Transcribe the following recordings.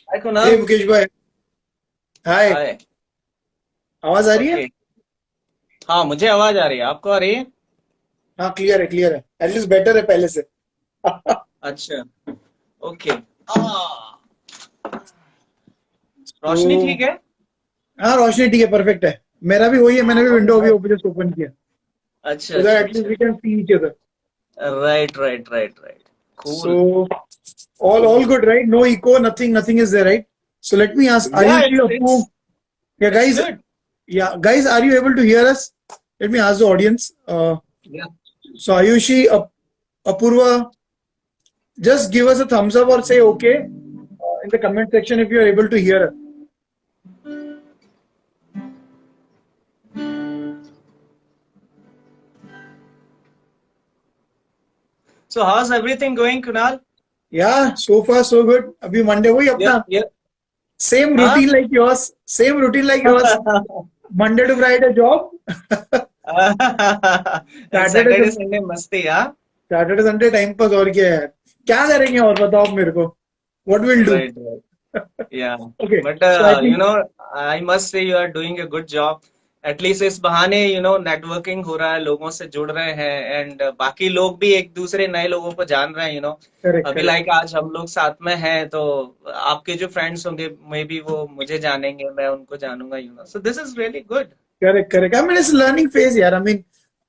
हाय हे कुणाल। मुकेश भाई। हाय। हाय। आवाज आ रही है? ओके। हाँ, मुझे आवाज आ रही है, आपको आ रही है? हाँ, क्लियर है, क्लियर है। एटलीस्ट बेटर है पहले से। अच्छा। ओके। आ, रोशनी ठीक तो है? हाँ, रोशनी ठीक है, परफेक्ट है। मेरा भी वही है, मैंने भी विंडो अभी ऑलराइट। ओपन जस्ट ओपन किया। अच्छा सो दैट अच्छा एटलीस्ट अच्छा। We can see each other. Right right right right. So cool. all good, right? No echo, nothing is there, right? So let me ask, या Ayushi, it's Appu, it's yeah, it's guys, good. yeah, guys, are you able to hear us? Let me ask the audience. या So Ayushi, Apurva, just give us a thumbs up or say okay in the comment section if you are able to hear us. So how is everything going Kunal? Yeah, so far so good. अभी Monday वही ये अपना ये same हाँ। routine like yours. Same routine like yours. Monday to Friday job. And Saturday Saturday Sunday मस्ती, हाँ। Saturday Sunday time pass, और क्या है यार? क्या करेंगे और बताओ आप मेरे को? What will do? Right right. या Okay, but so I you think नो, I must say you are doing a good job. At least इस बहाने नेटवर्किंग हो रहा है, लोगों से जुड़ रहे हैं, एंड बाकी लोग भी एक दूसरे नए लोगों को जान रहे हैं। correct, अभी correct, लाइक आज हम लोग साथ में हैं, तो आपके जो फ्रेंड्स होंगे मे बी वो मुझे जानेंगे, मैं उनको जानूंगा, so this is really good. correct, correct. I mean, it's learning phase यार। I mean,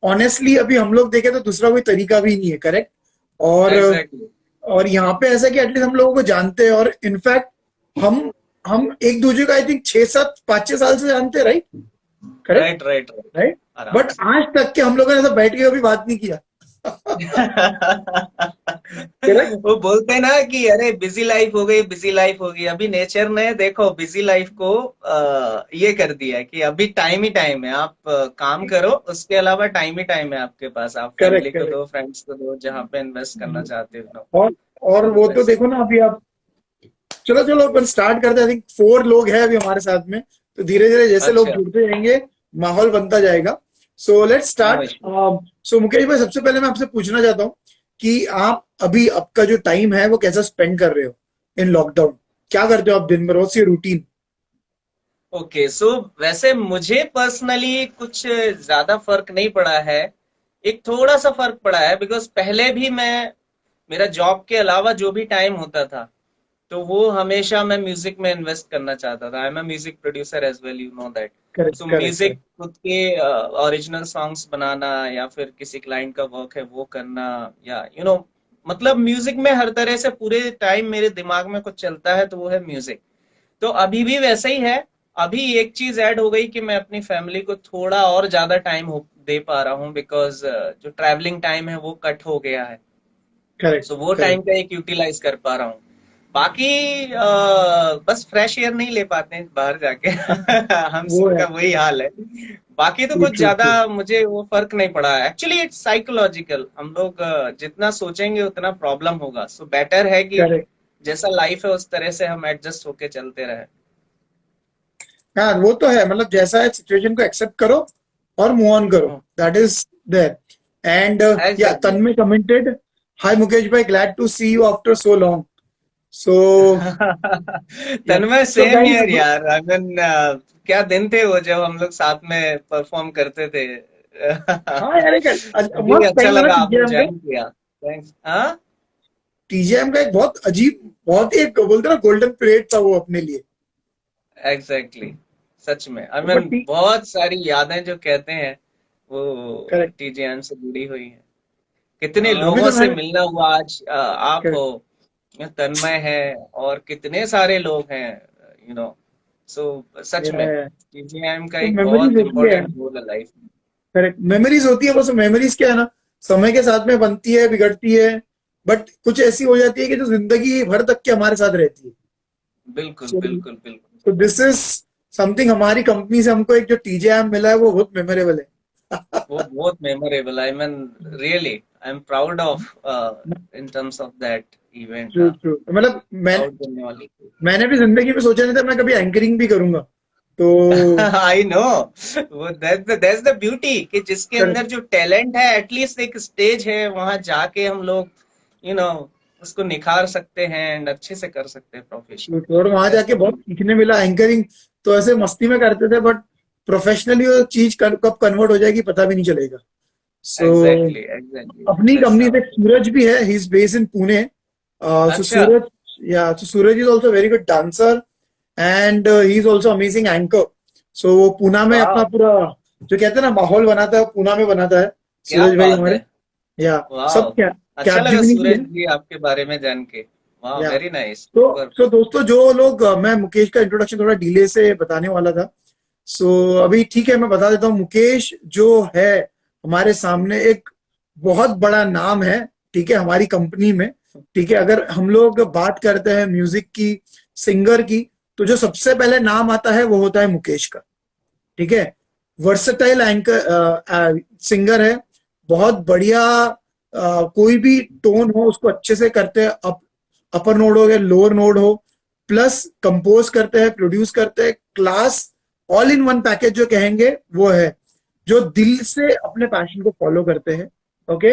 honestly अभी हम लोग देखें तो दूसरा कोई तरीका भी नहीं है, करेक्ट? और एग्जैक्टली। और यहाँ पे ऐसा कि एटलीस्ट हम लोगों को जानते हैं, और इनफैक्ट हम हम एक दूसरे को आई थिंक 6-7 5-6 साल से जानते हैं, right? Correct, right right right. Right. आराम बट से। आज तक के हम लोगों ने ऐसा बैठ के कभी बात नहीं किया। करेक्ट। वो बोलते हैं ना कि अरे बिजी लाइफ हो गई, बिजी लाइफ हो गई। अभी नेचर ने देखो बिजी लाइफ को ये कर दिया है कि अभी टाइम ही टाइम है। आप काम करो, उसके अलावा टाइम ही टाइम है आपके पास। आप करेक्ट, फैमिली को करेक्ट। दो, फ्रेंड्स को दो, जहाँ पे इन्वेस्ट करना चाहते हो ना। और और सो वो तो वैसे। देखो ना, अभी आप चलो चलो अपन स्टार्ट करते हैं। आई थिंक 4 लोग हैं अभी हमारे साथ में, तो धीरे धीरे जैसे लोग अच्छा। जुड़ते जाएंगे माहौल बनता जाएगा। So let's no start. Issue. So Mukesh भाई, सबसे पहले मैं आपसे पूछना चाहता हूँ कि आप अभी आपका जो टाइम है वो कैसा स्पेंड कर रहे हो इन लॉकडाउन? क्या करते हो आप दिन भर? What's your routine? ओके, सो वैसे मुझे पर्सनली कुछ ज्यादा फर्क नहीं पड़ा है। एक थोड़ा सा फर्क पड़ा है बिकॉज पहले भी मैं, मेरा जॉब के अलावा जो भी टाइम होता था, तो वो हमेशा मैं म्यूजिक में इन्वेस्ट करना चाहता था। I am a music producer as well, you know that. Correct, so correct, music correct, खुद के ओरिजिनल सॉन्ग्स बनाना, या फिर किसी क्लाइंट का वर्क है वो करना, या मतलब म्यूजिक में हर तरह से पूरे टाइम मेरे दिमाग में कुछ चलता है तो वो है म्यूजिक। तो अभी भी वैसा ही है। अभी एक चीज ऐड हो गई कि मैं अपनी फैमिली को थोड़ा और ज्यादा टाइम दे पा रहा हूँ, बिकॉज जो ट्रैवलिंग टाइम है वो कट हो गया है। करेक्ट, सो वो टाइम करेक्ट। का एक यूटिलाइज कर पा रहा हूँ। बाकी बस फ्रेश एयर नहीं ले पाते हैं बाहर जाके। हम वो है। सबका वही हाल है। बाकी तो ट्रू, कुछ ट्रू, ज्यादा ट्रू। मुझे वो फर्क नहीं पड़ा। Actually it's psychological. हम लोग जितना सोचेंगे उतना प्रॉब्लम होगा, सो बेटर है कि करेक्ट। जैसा लाइफ है उस तरह से हम एडजस्ट होके चलते रहे। हाँ, वो तो है। मतलब जैसा है सिचुएशन को एक्सेप्ट करो और मूव ऑन करो। That is there. And ya exactly. Tanmay commented, hi Mukesh भाई, glad to see you after so long. So ya, Tanmay so same guys, year यार। आई मीन क्या दिन थे वो जब हम लोग साथ में परफॉर्म करते थे। हाँ यार, एक मुझे मस्त अच्छा टाइम था ना लगा आपने टीजेएम का। ज्वाइन किया। थैंक्स, हाँ। टीजेएम का एक बहुत अजीब, बहुत ही एक बोलते ना गोल्डन पीरियड था वो अपने लिए। Exactly exactly. सच में आई मीन बट बहुत सारी यादें जो कहते हैं वो करेक्ट। टीजीएम से जुड़ी हुई हैं। कितने अभी लोगों तो से मैं मिलना हुआ आज। आप हो, तन्मय है, और कितने सारे लोग हैं, यू नो। सो सच में टीजीएम का तो एक मेमोरीज बहुत होती है। इंपॉर्टेंट रोल है लाइफ में। करेक्ट, मेमोरीज होती है। बस मेमोरीज क्या है ना, समय के साथ में बनती है, बिगड़ती है, बट कुछ ऐसी हो जाती है कि जो जिंदगी भर तक के हमारे साथ रहती है। बिल्कुल सो बिल्कुल बिल्कुल। तो दिस इज समथिंग। हमारी कंपनी से हमको एक जो टीजेएम मिला है वो बहुत मेमोरेबल है। वो बहुत memorable, I mean really I am proud of in terms of that event, true, हाँ। ट्रू। मतलब प्राउड करने वाली। मैंने भी जिंदगी में सोचा नहीं था मैं कभी एंकरिंग भी करूंगा। तो आई नो। वो दैट्स द ब्यूटी कि जिसके करेक्ट, अंदर जो टैलेंट है, एटलीस्ट एक स्टेज है, वहां जाके हम लोग यू नो उसको निखार सकते हैं एंड अच्छे से कर सकते हैं प्रोफेशनली। और वहां जाके बहुत सीखने मिला। एंकरिंग तो ऐसे मस्ती में करते थे, बट प्रोफेशनली वो चीज कब कन्वर्ट हो जाएगी पता भी नहीं चलेगा। सो एग्जैक्टली एग्जैक्टली, अपनी दैट्स कंपनी हाउ। से सूरज भी है, he is based in Pune. So अच्छा। Suraj, ya so Suraj is also very good dancer and he is also amazing anchor. So वो पूना में अपना वाह, पूरा जो कहते हैं ना माहौल बनाता है, वो पूना में बनाता है क्या सूरज भाई बात है। हमारे। या वाह, सब क्या अच्छा कैब लगा जिमिनी भी सूरज है। जी आपके बारे में जान के। वाह, या वेरी नाइस, तो सुपर। सो दोस्तों, जो लोग मैं मुकेश का इंट्रोडक्शन थोड़ा डिले से बताने वाला था। सो अभी ठीक है, मैं बता देता हूँ। मुकेश जो है हमारे सामने एक बहुत बड़ा नाम है, ठीक है, हमारी कंपनी में। ठीक है, अगर हम लोग बात करते हैं म्यूजिक की, सिंगर की, तो जो सबसे पहले नाम आता है वो होता है मुकेश का। ठीक है, वर्सटाइल एंकर सिंगर है, बहुत बढ़िया। कोई भी टोन हो उसको अच्छे से करते हैं, अपर नोड हो या लोअर नोड हो, प्लस कंपोज करते हैं, प्रोड्यूस करते हैं, class, all in one package जो कहेंगे वो है। जो दिल से अपने पैशन को फॉलो करते हैं। ओके,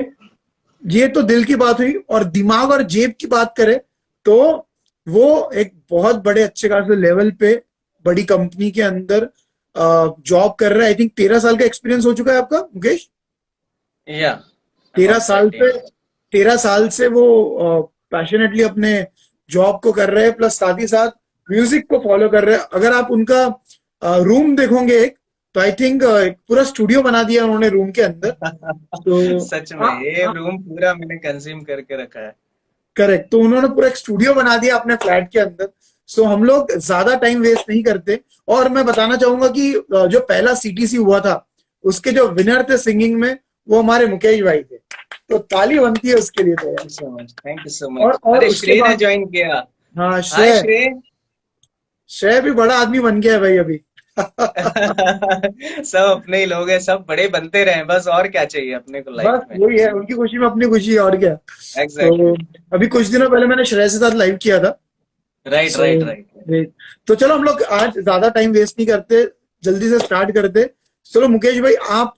ये तो दिल की बात हुई। और दिमाग और जेब की बात करें तो वो एक बहुत बड़े अच्छे खासे लेवल पे बड़ी कंपनी के अंदर जॉब कर रहा है। आई थिंक 13 साल का एक्सपीरियंस हो चुका है आपका मुकेश। या, तेरह अबाउट साल दैट, से या। 13 साल से वो पैशनेटली अपने जॉब को कर रहे हैं, प्लस साथ ही साथ म्यूजिक को फॉलो कर रहे हैं। अगर आप उनका रूम देखोगे एक, तो आई थिंक पूरा स्टूडियो बना दिया उन्होंने रूम के अंदर। तो सच में ये रूम पूरा मैंने कंज्यूम करके रखा है। करेक्ट, तो उन्होंने पूरा एक स्टूडियो बना दिया अपने फ्लैट के अंदर। सो हम लोग ज्यादा टाइम वेस्ट नहीं करते। और मैं बताना चाहूंगा कि जो पहला सीटीसी हुआ था, उसके जो विनर थे सिंगिंग में, वो हमारे मुकेश भाई थे। तो ताली बनती है उसके लिए तो थैंक यार। You so much, thank you so much. और अरे, उसके श्रेय ने बाद, ज्वाइन किया। हाँ हाय श्रेय। श्रेय। श्रेय भी बड़ा आदमी बन गया है भाई अभी। सब अपने ही लोग हैं, सब बड़े बनते रहे बस, और क्या चाहिए अपने को लाइफ बस में। वही है, उनकी खुशी में अपनी खुशी है, और क्या। तो एग्जैक्टली। अभी कुछ दिनों पहले मैंने श्रेय के साथ लाइव किया था। Right so right right. Great. तो चलो हम लोग आज ज्यादा टाइम वेस्ट नहीं करते, जल्दी से स्टार्ट करते। चलो मुकेश भाई, आप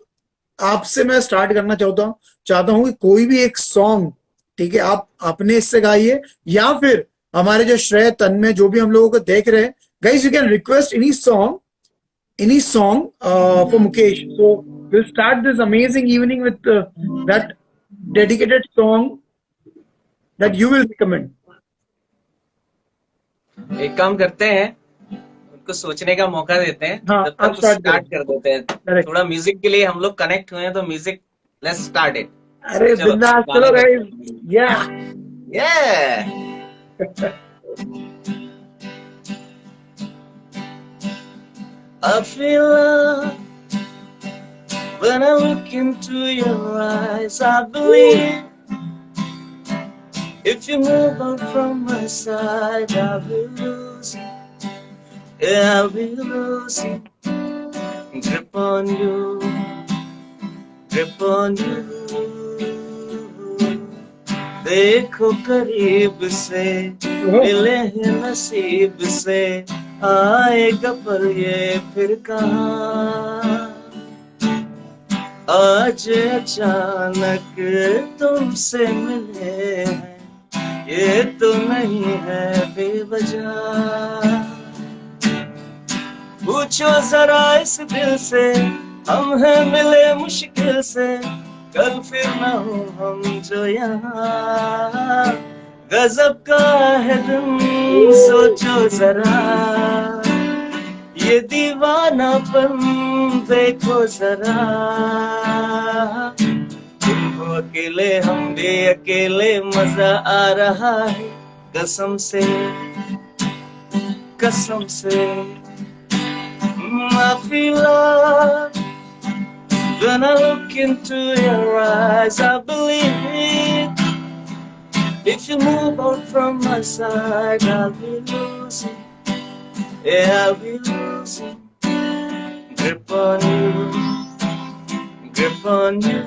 आपसे मैं स्टार्ट करना चाहता हूँ कि कोई भी एक सॉन्ग, ठीक है, आप अपने इससे गाइए, या फिर हमारे जो श्रेय तन्मय जो भी हम लोगों को देख रहे हैं, guys you can request any song for Mukesh. So will start this amazing evening with that dedicated song that you will recommend. एक काम करते हैं, उनको सोचने का मौका देते हैं, हाँ, जब आप तक स्टार्ट करें। स्टार्ट कर देते हैं। करेक्ट। थोड़ा म्यूजिक के लिए हम लोग कनेक्ट हुए हैं, तो म्यूजिक, लेट्स स्टार्ट इट। अरे चलो बिंदास, गाने चलो देते गाइस। हैं। या Yeah. I feel love when I look into your eyes. I believe if you move on from my side, I will lose you. Yeah, I will lose you. Grip on you, grip on you. देखो करीब से, मिले हैं नसीब से, आएगा पर ये फिर कहाँ। आज अचानक तुमसे मिले हैं, ये तो नहीं है बेवजह। पूछो जरा इस दिल से, हम हैं मिले मुश्किल से, कल फिर न हो हम जो यहाँ। गजब का है दिन, सोचो जरा, ये दीवानापन देखो जरा। तुम हो अकेले, हम भी अकेले, मजा आ रहा है कसम से, कसम से। I feel love when I look into your eyes. I believe if you move on from my side, I'll be losing. Yeah, I'll be losing. Grip on you, grip on you.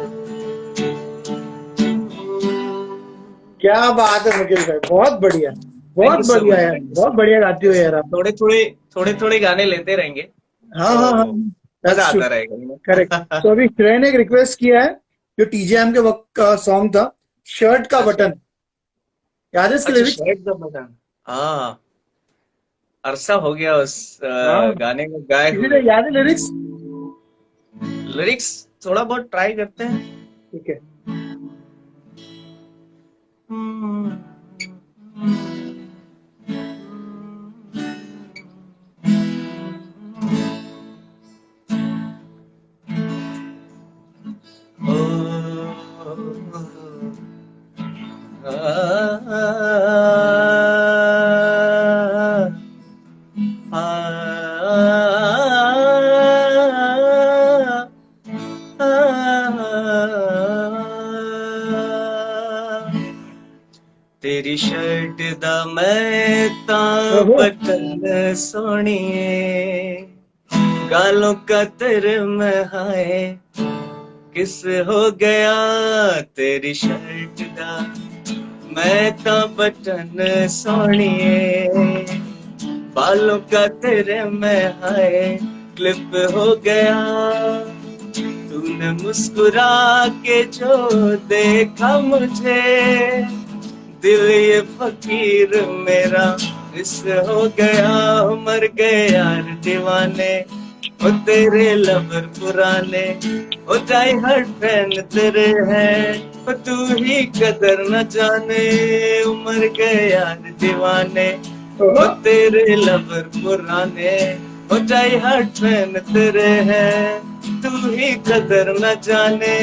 क्या बात है मुकेश भाई, बहुत बढ़िया, Thank बहुत you so बढ़िया much. यार, Thank you so बहुत much. बढ़िया गाती हो यार आप। थोड़े थोड़े गाने लेते रहेंगे, हाँ हाँ हाँ, तो मजा दैट्स ट्रू। आता रहेगा, you करेक्ट। know. तो अभी श्रेय ने एक रिक्वेस्ट किया है, जो टीजेएम के वक्त का सॉन्ग था, शर्ट का अच्छा, बटन। याद है इसके अच्छा, लिरिक्स? Shirt the button. हाँ, अरसा हो गया उस हाँ, गाने को गाए किसी ने हुए। याद है लिरिक्स? लिरिक्स थोड़ा बहुत ट्राई करते हैं। ठीक है। तेरी शर्ट दा मैं तां ओहो। बटन सोनिए, गालों का तेरे में हाय किस हो गया। तेरी शर्ट दा मैं तां बटन सोनिए, बालों का तेरे में हाय क्लिप हो गया। तूने मुस्कुरा के जो देखा मुझे, दिल ये फकीर मेरा इस हो गया। मर गए यार दीवाने, ओ तेरे लवर पुराने, ओ डाई हार्ट फैन तेरे हैं, ओ तू ही कदर न जाने। मर गए यार दीवाने, ओहो। ओ तेरे लवर पुराने, ओ डाई हार्ट फैन तेरे हैं, तू ही कदर न जाने।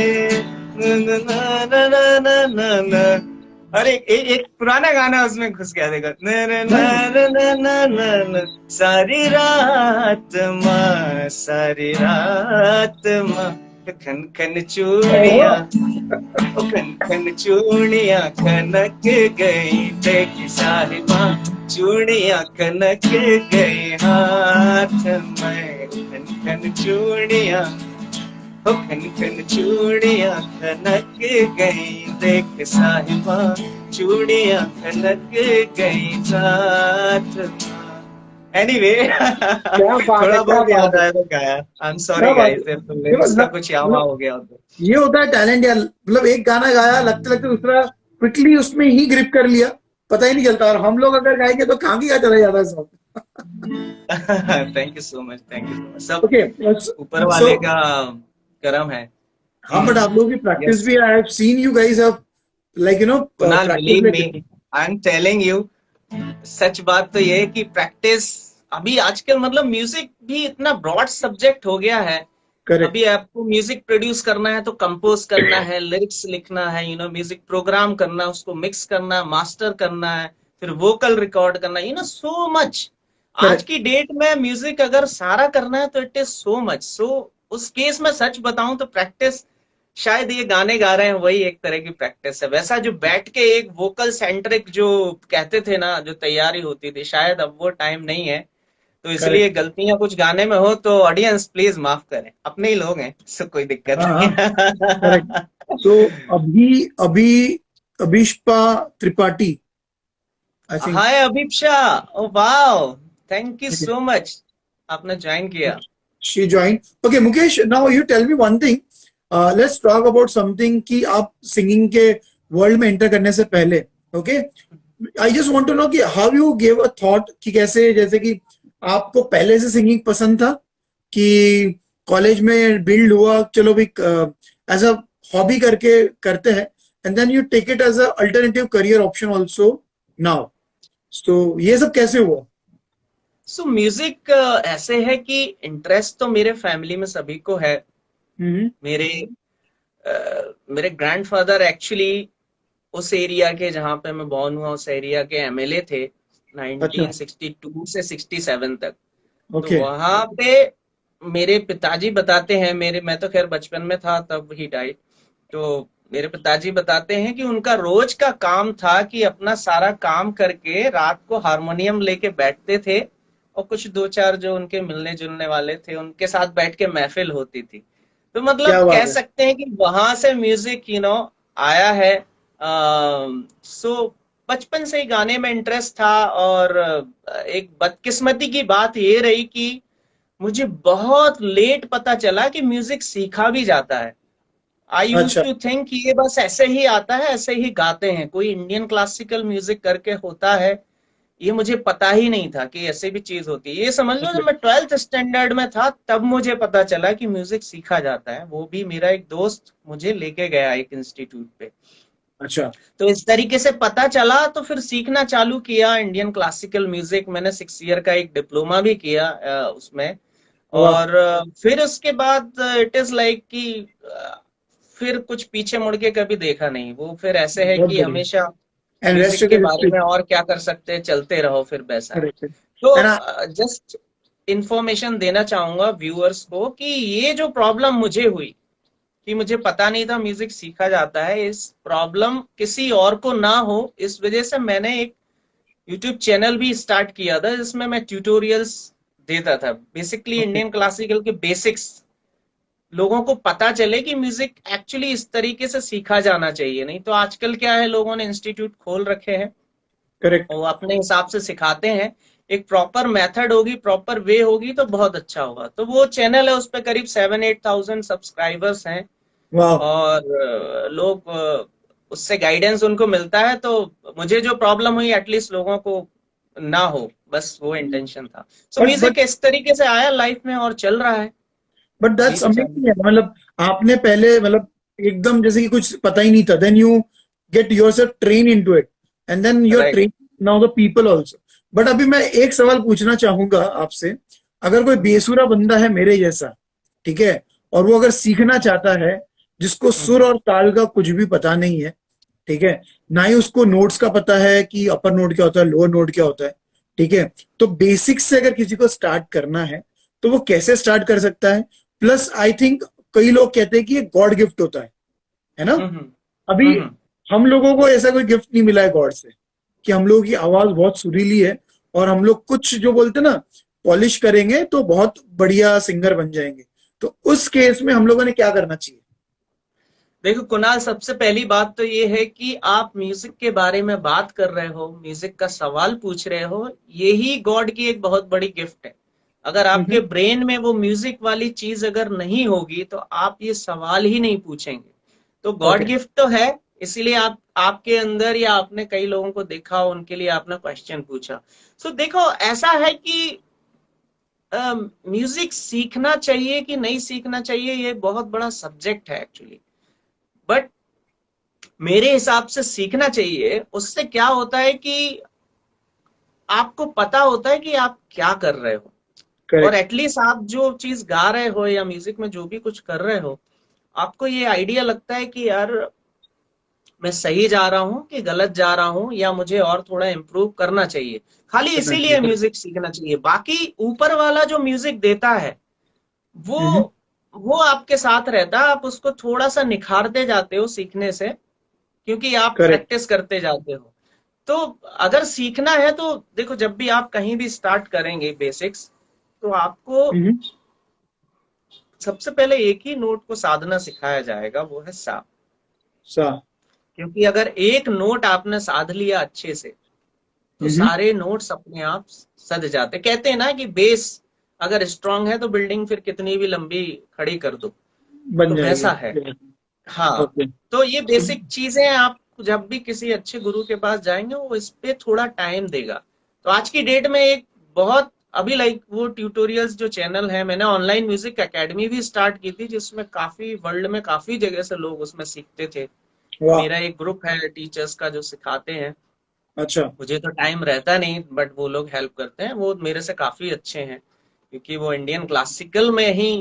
न न न न न न न। और एक पुराना गाना उसमें घुस गया, देखो, न न हाँ। न न न न न। सारी रात माँ, सारी रात माँ, खन खन ओहो। चूड़ियाँ, ओ खन खन चूड़ियाँ खनक गई, देखी साहिबा चूड़ियाँ खनक गई हाथ में। खन खन चूड़ियाँ, ओ खन खन चूड़ियाँ खनक गई, देख साहिबा चूड़ियाँ खनक गई साथ। एनीवे क्या बात है, थोड़ा क्या बहुत बात याद है, आया तो गाया। आई एम क्या सॉरी बात गाइस, है। if the देखो lyrics का कुछ यामा मतलब हो गया हो तो। ये होता है टैलेंट यार, मतलब एक गाना गाया, लगते लगते दूसरा क्विकली उसमें ही ग्रिप कर लिया, पता ही नहीं चलता। और हम लोग अगर गाएंगे तो कहाँ की क्या चला जाता है सब। Thank you so much, thank you so much. सब ओके। ऊपर सो वाले का करम है। हाँ, बट आप लोगों की प्रैक्टिस यस भी, I have seen you guys have like Kunal, practice believe me, like. I am telling you, सच बात तो ये है कि प्रैक्टिस अभी आजकल, मतलब म्यूजिक भी इतना ब्रॉड सब्जेक्ट हो गया है। करेक्ट। अभी आपको म्यूजिक प्रोड्यूस करना है तो कंपोज करना है, लिरिक्स लिखना है, म्यूजिक प्रोग्राम करना है, उसको मिक्स करना है, मास्टर करना है, फिर वोकल रिकॉर्ड करना है, सो मच। आज करेक्ट। की डेट में म्यूजिक अगर सारा करना है तो इट इज सो मच। सो उस केस में सच बताऊं तो प्रैक्टिस, शायद ये गाने गा रहे हैं वही एक तरह की प्रैक्टिस है। वैसा जो बैठ के एक वोकल सेंट्रिक जो कहते थे ना, जो तैयारी होती थी, शायद अब वो टाइम नहीं है। तो इसलिए करेक्ट। गलतियां कुछ गाने में हो तो ऑडियंस प्लीज माफ करें, अपने ही लोग हैं, इससे कोई दिक्कत हाँ नहीं हाँ। करेक्ट। है। सो अभी अभी Abhishpa Tripathi, I think. Hi Abhipsa, oh wow, thank you so much, आपने ज्वाइन किया। She joined. Okay, Mukesh, now you tell me one thing. Let's talk about something कि आप सिंगिंग के वर्ल्ड में एंटर करने से पहले, okay, I just want to know कि how you give a thought कि कैसे, जैसे कि आपको पहले से सिंगिंग पसंद था कि कॉलेज में बिल्ड हुआ, चलो भी एज अ हॉबी करके करते हैं, and then you take it as a alternative career option also now, तो ये सब कैसे हुआ? सो म्यूजिक ऐसे है कि इंटरेस्ट तो मेरे फैमिली में सभी को है। हम्म। मेरे मेरे ग्रैंडफादर एक्चुअली उस एरिया के, जहाँ पे मैं बॉर्न हुआ, उस एरिया के एमएलए थे अच्छा। 1962 से 67 तक। तो ओके। वहां पे मेरे पिताजी बताते हैं, मेरे मैं तो खैर बचपन में था तब ही डाइट। तो मेरे पिताजी बताते हैं कि उनका रोज का काम था कि अपना सारा काम करके रात को हारमोनियम लेके बैठते थे, और कुछ दो चार जो उनके मिलने जुलने वाले थे उनके साथ बैठ के महफिल होती थी। तो मतलब क्या कह बात है। सकते हैं कि वहां से म्यूजिक आया है। सो बचपन से ही गाने में इंटरेस्ट था। और एक बदकिस्मती की बात ये रही कि मुझे बहुत लेट पता चला कि म्यूजिक सीखा भी जाता है। आई यूज अच्छा। टू थिंक ये बस ऐसे ही आता है, ऐसे ही गाते हैं, कोई इंडियन क्लासिकल म्यूजिक करके होता है, ये मुझे पता ही नहीं था कि ऐसे भी चीज होती है। ये समझ लो जब मैं 12th स्टैंडर्ड में था तब मुझे पता चला कि म्यूजिक सीखा जाता है, वो भी मेरा एक दोस्त मुझे लेके गया एक इंस्टीट्यूट पे। अच्छा। तो इस तरीके से पता चला तो फिर सीखना चालू किया इंडियन क्लासिकल म्यूजिक। मैंने 6 ईयर का एक डिप्लोमा भी किया उसमें। वाह। और फिर उसके बाद इट इज लाइक कि फिर कुछ पीछे मुड़ के कभी देखा नहीं। वो फिर ऐसे है बहुत कि बढ़िया। हमेशा एंड रेस्ट म्यूजिक इज के बारे हिस्ट्री। में और क्या कर सकते हैं, चलते रहो, फिर वैसा है। करेक्ट। एंड तो जस्ट इंफॉर्मेशन देना चाहूंगा व्यूअर्स को कि ये जो प्रॉब्लम मुझे हुई कि मुझे पता नहीं था म्यूजिक सीखा जाता है, इस प्रॉब्लम किसी और को ना हो इस वजह से मैंने एक यूट्यूब चैनल भी स्टार्ट किया था जिसमें मैं ट्यूटोरियल्स देता था। Basically okay. इंडियन क्लासिकल के बेसिक्स लोगों को पता चले कि म्यूजिक एक्चुअली इस तरीके से सीखा जाना चाहिए। नहीं तो आजकल क्या है, लोगों ने इंस्टीट्यूट खोल रखे हैं करेक्ट। और अपने हिसाब से सिखाते हैं। एक प्रॉपर मेथड होगी, प्रॉपर वे होगी तो बहुत अच्छा होगा। तो वो चैनल है, उस पर करीब 7-8 थाउजेंड सब्सक्राइबर्स हैं। वाह। और लोग उससे गाइडेंस उनको मिलता है। तो मुझे जो प्रॉब्लम हुई एटलीस्ट लोगों को ना हो, बस वो इंटेंशन था। सो बट म्यूजिक इस तरीके से आया लाइफ में और चल रहा है बट अभी दैट्स भी चल रहा अमेजिंग है, मतलब आपने पहले मतलब एकदम जैसे कि कुछ पता ही नहीं था, then you get yourself train into it, and then है। You are right. Train now the people also. But अभी मैं एक सवाल पूछना चाहूंगा आपसे। अगर कोई बेसुरा बंदा है मेरे जैसा, ठीक है, और वो अगर सीखना चाहता है, जिसको सुर और ताल का कुछ भी पता नहीं है, ठीक है, ना ही उसको नोट्स का पता है कि अपर नोट क्या होता है, लोअर नोट क्या होता है, ठीक है, तो बेसिक्स से अगर किसी को स्टार्ट करना है तो वो कैसे स्टार्ट कर सकता है? प्लस आई थिंक कई लोग कहते हैं कि ये गॉड गिफ्ट होता है ना? हम्म अभी हम्म हम्म। हम लोगों को ऐसा कोई गिफ्ट नहीं मिला है गॉड से कि हम लोगों की आवाज बहुत सुरीली है और हम लोग कुछ जो बोलते हैं ना, पॉलिश करेंगे तो बहुत बढ़िया सिंगर बन जाएंगे। तो उस केस में हम लोगों ने क्या करना चाहिए? देखो कुणाल, सबसे पहली बात तो ये है कि आप म्यूजिक के बारे में बात कर रहे हो, म्यूजिक का सवाल पूछ रहे हो, यही गॉड की एक बहुत बड़ी गिफ्ट है। अगर आपके ब्रेन में वो म्यूजिक वाली चीज अगर नहीं होगी तो आप ये सवाल ही नहीं पूछेंगे। तो गॉड ओके। गिफ्ट तो है, इसीलिए आप आपके अंदर, या आपने कई लोगों को देखा हो उनके लिए आपने क्वेश्चन पूछा। सो देखो ऐसा है कि म्यूजिक सीखना चाहिए कि नहीं सीखना चाहिए, ये बहुत बड़ा सब्जेक्ट है एक्चुअली। बट मेरे हिसाब से सीखना चाहिए। उससे क्या होता है कि आपको पता होता है कि आप क्या कर रहे हो, और करेक्ट। एटलीस्ट आप जो चीज गा रहे हो या म्यूजिक में जो भी कुछ कर रहे हो, आपको ये आइडिया लगता है कि यार मैं सही जा रहा हूँ कि गलत जा रहा हूँ, या मुझे और थोड़ा इम्प्रूव करना चाहिए। खाली करना चाहिए। इसीलिए करेक्ट। म्यूजिक सीखना चाहिए। बाकी ऊपर वाला जो म्यूजिक देता है वो हम्म। वो आपके साथ रहता है, आप उसको थोड़ा सा निखारते जाते हो सीखने से, क्योंकि आप करेक्ट। प्रैक्टिस करते जाते हो। तो अगर सीखना है तो देखो, जब भी आप कहीं भी स्टार्ट करेंगे बेसिक्स, तो आपको हम्म। सबसे पहले एक ही नोट को साधना सिखाया जाएगा, वो है सा। सा। क्योंकि अगर एक नोट आपने साध लिया अच्छे से तो हम्म। सारे नोट्स अपने आप सज जाते। कहते हैं ना कि बेस अगर स्ट्रांग है तो बिल्डिंग फिर कितनी भी लंबी खड़ी कर दो। बन तो जाएगी। वैसा है। हाँ। ओके। तो ये बेसिक चीजें आप जब भी किसी अच्छे गुरु के पास जाएंगे वो इस पे थोड़ा टाइम देगा। तो आज की डेट में एक बहुत अभी लाइक वो ट्यूटोरियल्स जो चैनल है, मैंने ऑनलाइन म्यूजिक एकेडमी भी स्टार्ट की थी जिसमें काफी वर्ल्ड में काफी जगह से लोग उसमें सीखते थे। वाह। मेरा एक ग्रुप है टीचर्स का जो सिखाते हैं। अच्छा। मुझे तो टाइम रहता नहीं, बट वो लोग हेल्प करते हैं, वो मेरे से काफी अच्छे हैं क्योंकि वो इंडियन क्लासिकल में ही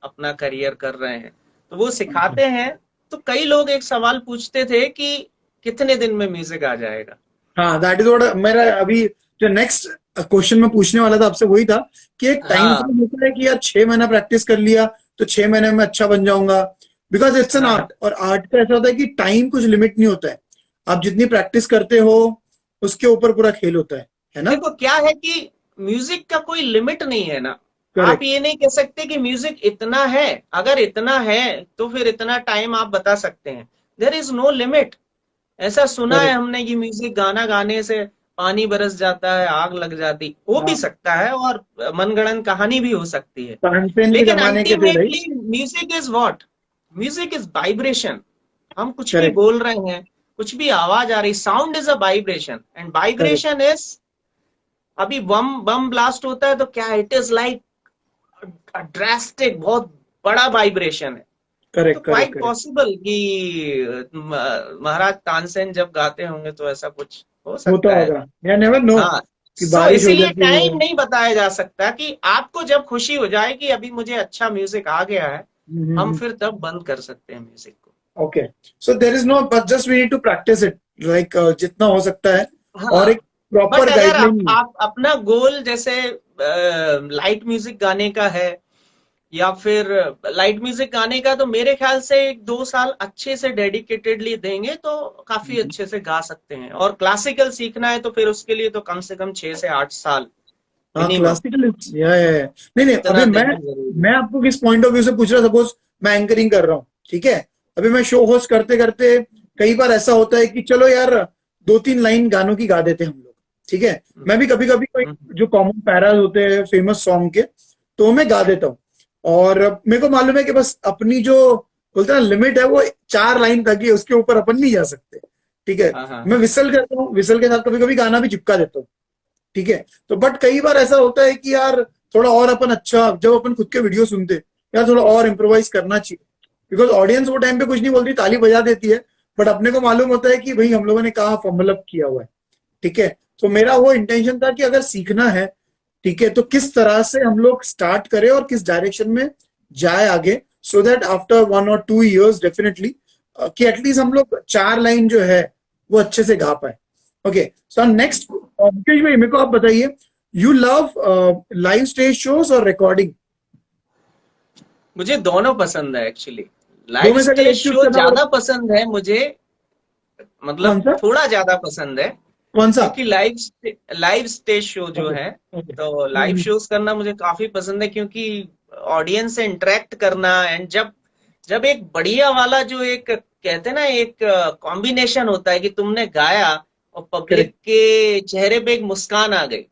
अपना करियर कर रहे हैं। तो वो सिखाते हैं। तो कई लोग एक सवाल पूछते थे कि कितने दिन में म्यूजिक आ जाएगा। हाँ, दैट इज व्हाट मेरा अभी जो नेक्स्ट क्वेश्चन मैं पूछने वाला था आपसे वही था कि एक टाइम हाँ फ्रेम होता है कि यार 6 महीना प्रैक्टिस कर लिया तो 6 महीने में अच्छा बन जाऊंगा, बिकॉज इट्स एन हाँ। आर्ट, और आर्ट का ऐसा होता है कि टाइम कुछ लिमिट नहीं होता है। आप जितनी प्रैक्टिस करते हो उसके ऊपर पूरा खेल होता है ना? देखो क्या है कि म्यूजिक का कोई लिमिट नहीं है ना। आप करेक्ट। ये नहीं कह सकते कि म्यूजिक इतना है। अगर इतना है तो फिर इतना टाइम आप बता सकते हैं। There is no limit. ऐसा सुना है करेक्ट। हमने कि म्यूजिक गाना गाने से पानी बरस जाता है, आग लग जाती, हो भी हाँ, सकता है, और मनगढ़ंत कहानी भी हो सकती है। तानसेन के लेकिन जमाने के थे भाई। Ultimately music is what, music is vibration. हम कुछ भी करेक्ट, बोल रहे हैं, कुछ भी आवाज आ रही, sound is a vibration, and correct, vibration is, अभी बम बम ब्लास्ट होता है तो क्या, इट इज लाइक ड्रास्टिक, बहुत बड़ा वाइब्रेशन है। तो correct, correct, quite correct. Possible कि महाराज तानसेन जब गाते होंगे तो ऐसा कुछ हो होता सकता है। होगा, या नेवर नो, हाँ, कि सो बारिश हो इसीलिए जाती है। टाइम नहीं बताया जा सकता, कि आपको जब खुशी हो जाए कि अभी मुझे अच्छा म्यूजिक आ गया है, हम फिर तब बंद कर सकते हैं म्यूजिक को। Okay, so there is no, but just we need to practice it, like जितना हो सकता है, और हाँ, एक बट प्रॉपर अगर गाइडलाइन। आप अपना गोल जैसे लाइट म्यूजिक गाने का है, या फिर लाइट म्यूजिक गाने का, तो मेरे ख्याल से 2 साल अच्छे से डेडिकेटेडली देंगे तो काफी अच्छे से गा सकते हैं। और क्लासिकल सीखना है तो फिर उसके लिए तो कम से कम 6 से 8 साल हाँ, मिनिमम, क्लासिकल, या नहीं नहीं, इतना अभी मैं देना जरूरी मैं है। आपको किस पॉइंट ऑफ व्यू से पूछ रहा, सपोज मैं एंकरिंग कर रहा हूँ, ठीक है, अभी मैं शो होस्ट करते करते कई बार ऐसा होता है कि चलो यार, 2-3 लाइन गानों की गा देते हैं हम लोग, ठीक है, मैं भी कभी कभी कोई हम्म, जो कॉमन पैराज होते हैं फेमस सॉन्ग के, तो मैं गा देता हूँ। और मेरे को मालूम है कि बस अपनी जो बोलते हैं ना लिमिट है, वो 4 लाइन तक ही है, उसके ऊपर अपन नहीं जा सकते, ठीक है। हाँ हाँ मैं हाँ। विसल करता हूँ, विसल के साथ कभी कभी गाना भी चिपका देता हूँ, ठीक है। तो बट कई बार ऐसा होता है कि यार थोड़ा और अपन, अच्छा जब अपन खुद के वीडियो सुनते, यार थोड़ा और इम्प्रोवाइज करना चाहिए, बिकॉज ऑडियंस वो टाइम पे कुछ नहीं बोलती, ताली बजा देती है, बट अपने को मालूम होता है कि भाई हम लोगों ने कहा फॉर्मल अप किया हुआ है, ठीक है। तो मेरा वो इंटेंशन था कि अगर सीखना है, ठीक है, तो किस तरह से हम लोग स्टार्ट करें और किस डायरेक्शन में जाए आगे, so that after 1 or 2 years definitely, कि एटलीस्ट हम लोग 4 लाइन जो है वो अच्छे से गा पाए। ओके, सो नेक्स्ट, मुकेश भाई मेरे को आप बताइए, you love live stage shows और रिकॉर्डिंग? मुझे दोनों पसंद है एक्चुअली। दो लाइव में से अगर स्टेज एक चूज शो करना ज्यादा पड़े, पसंद है मुझे, कौन मतलब सा? थोड़ा ज्यादा पसंद है। कौन सा? क्योंकि लाइव स्टेज शो जो ओके, है, ओके। तो लाइव शोज करना मुझे काफी पसंद है, क्योंकि ऑडियंस से इंटरेक्ट करना, एंड जब जब एक बढ़िया वाला जो एक कहते हैं ना, एक कॉम्बिनेशन होता है कि तुमने गाया और पब्लिक करेक्ट, के चेहरे पे एक मुस्कान आ गई,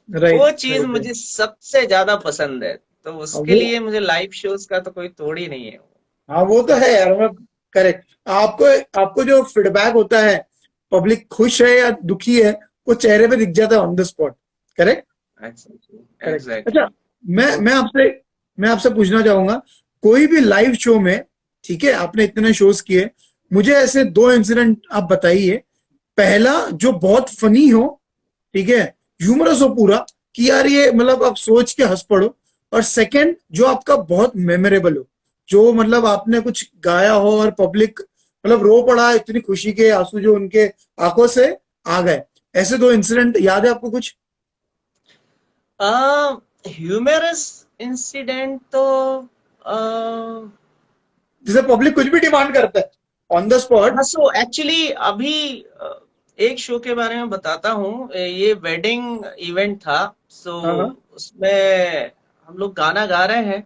राइट, वो चीज राइट, राइट। मुझे सबसे ज्यादा पसंद है। तो उसके वो, लिए मुझे लाइव शोज का तो कोई तोड़ ही नहीं है। हाँ वो तो है यार, मैं, करेक्ट। आपको आपको जो फीडबैक होता है, पब्लिक खुश है या दुखी है, वो चेहरे पे दिख जाता है on the spot. Correct, exactly correct. अच्छा, एग्जैक्टली। मैं तो मैं आपसे मैं आपसे पूछना चाहूंगा, कोई भी लाइव शो में, ठीक है, आपने इतने शोज किए, मुझे ऐसे 2 इंसिडेंट आप बताइए। पहला जो बहुत फनी हो, ठीक है, ह्यूमरस हो पूरा, कि यार ये मतलब आप सोच के हंस पड़ो। और सेकंड जो आपका बहुत मेमोरेबल हो, जो मतलब आपने कुछ गाया हो और पब्लिक मतलब रो पड़ा, इतनी खुशी के आंसू जो उनके आंखों से आ गए, ऐसे 2 इंसिडेंट याद है आपको कुछ? ह्यूमरस इंसिडेंट तो आ, जिसे पब्लिक कुछ भी डिमांड करता है ऑन द स्पॉट। हाँ, सो एक्चुअली अभी एक शो के बारे में बताता हूँ। ये वेडिंग इवेंट था। सो हाँ, हाँ। उसमें हम लोग गाना गा रहे हैं,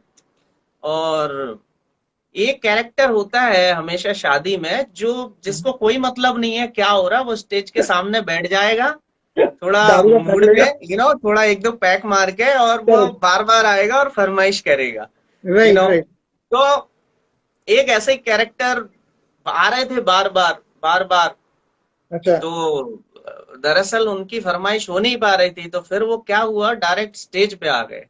और एक कैरेक्टर होता है हमेशा शादी में, जो जिसको कोई मतलब नहीं है क्या हो रहा, वो स्टेज के सामने बैठ जाएगा, थोड़ा दारू का फेंक मूड लेगा। में, थोड़ा एक दो पैक मार के, और वो करेक्ट, बार बार आएगा और फरमाइश करेगा। You right, no right. तो एक ऐसे कैरेक्टर आ रहे थे बार बार, बार बार। अच्छा। तो दरअसल उनकी फरमाइश हो नहीं पा रही थी, तो फिर वो क्या हुआ, डायरेक्ट स्टेज पे आ गए,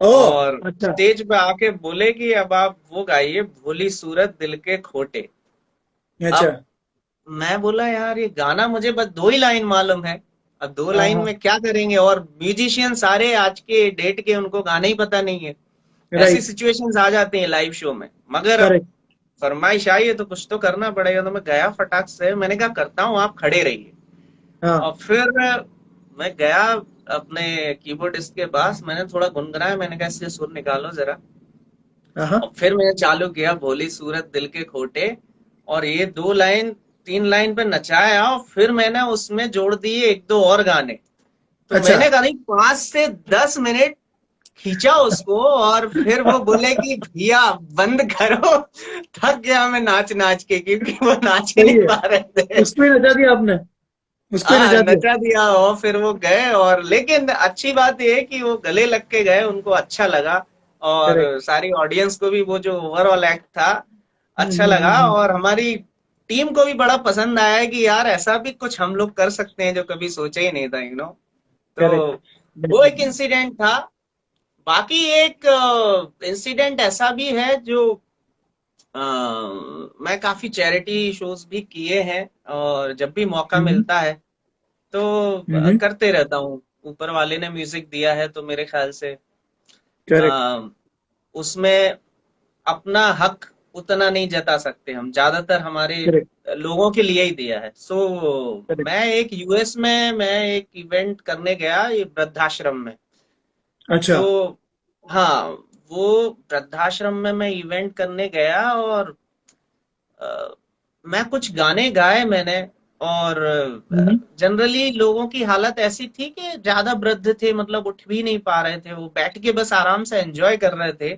ओ, और अच्छा, स्टेज पे आके बोले कि अब आप वो गाइए, भोली सूरत दिल के खोटे। अच्छा। अब मैं बोला यार, ये गाना मुझे बस 2 ही लाइन मालूम है, अब दो हाँ, लाइन हाँ। में क्या करेंगे, और म्यूजिशियन सारे आज के डेट के, उनको गाना ही पता नहीं है। ऐसी राइट, सिचुएशंस आ जाती हैं लाइव शो में, मगर अब करेक्ट। फरमाइश आई है तो कुछ तो करना पड़ेगा। तो मैं गया फटाक से, मैंने कहा करता हूँ, आप खड़े रहिए। हाँ, और फिर मैं गया अपने कीबोर्डिस्ट के पास, मैंने थोड़ा गुनगुनाया, मैंने कहा इससे सुर निकालो जरा। हाँ, हाँ। और फिर मैंने चालू किया, भोली सूरत दिल के खोटे, और ये 2 लाइन 3 लाइन पे नचाया, और फिर मैंने उसमें जोड़ दिए एक दो और गाने। तो अच्छा। मैंने करीब 5 से 10 मिनट खींचा उसको, और फिर वो बोले कि भैया बंद करो। थक गया मैं नाच नाच के, क्योंकि वो नाच ही सही नहीं है, पा रहे थे। उसको ही नचा दिया आपने, उसको ही हाँ, नचा दिया। नचा दिया, और फिर वो गए, और लेकिन अच्छी बात ये है कि वो गले लग के गए, उनको अच्छा लगा। और करेक्ट। सारी ऑडियंस को भी वो जो ओवरऑल एक्ट था, अच्छा लगा, और हमारी टीम को भी बड़ा पसंद आया कि यार ऐसा भी कुछ हम लोग कर सकते हैं जो कभी सोचा ही नहीं था, तो करेक्ट। वो एक इंसिडेंट था। बाकी एक इंसिडेंट ऐसा भी है जो अ, मैं काफी चैरिटी शोज भी किए हैं, और जब भी मौका मिलता है तो करते रहता हूँ। ऊपर वाले ने म्यूजिक दिया है तो मेरे ख्याल से करेक्ट। अ, उसमें अपना हक उतना नहीं जता सकते हम, ज्यादातर हमारे करेक्ट। लोगों के लिए ही दिया है। So correct. मैं एक यूएस में मैं एक इवेंट करने गया, ये वृद्धाश्रम में। अच्छा। तो हाँ, वो वृद्धाश्रम में मैं इवेंट करने गया, और अ, मैं कुछ गाने गाए मैंने, और जनरली लोगों की हालत ऐसी थी कि ज्यादा वृद्ध थे, मतलब उठ भी नहीं पा रहे थे, वो बैठ के बस आराम से एंजॉय कर रहे थे।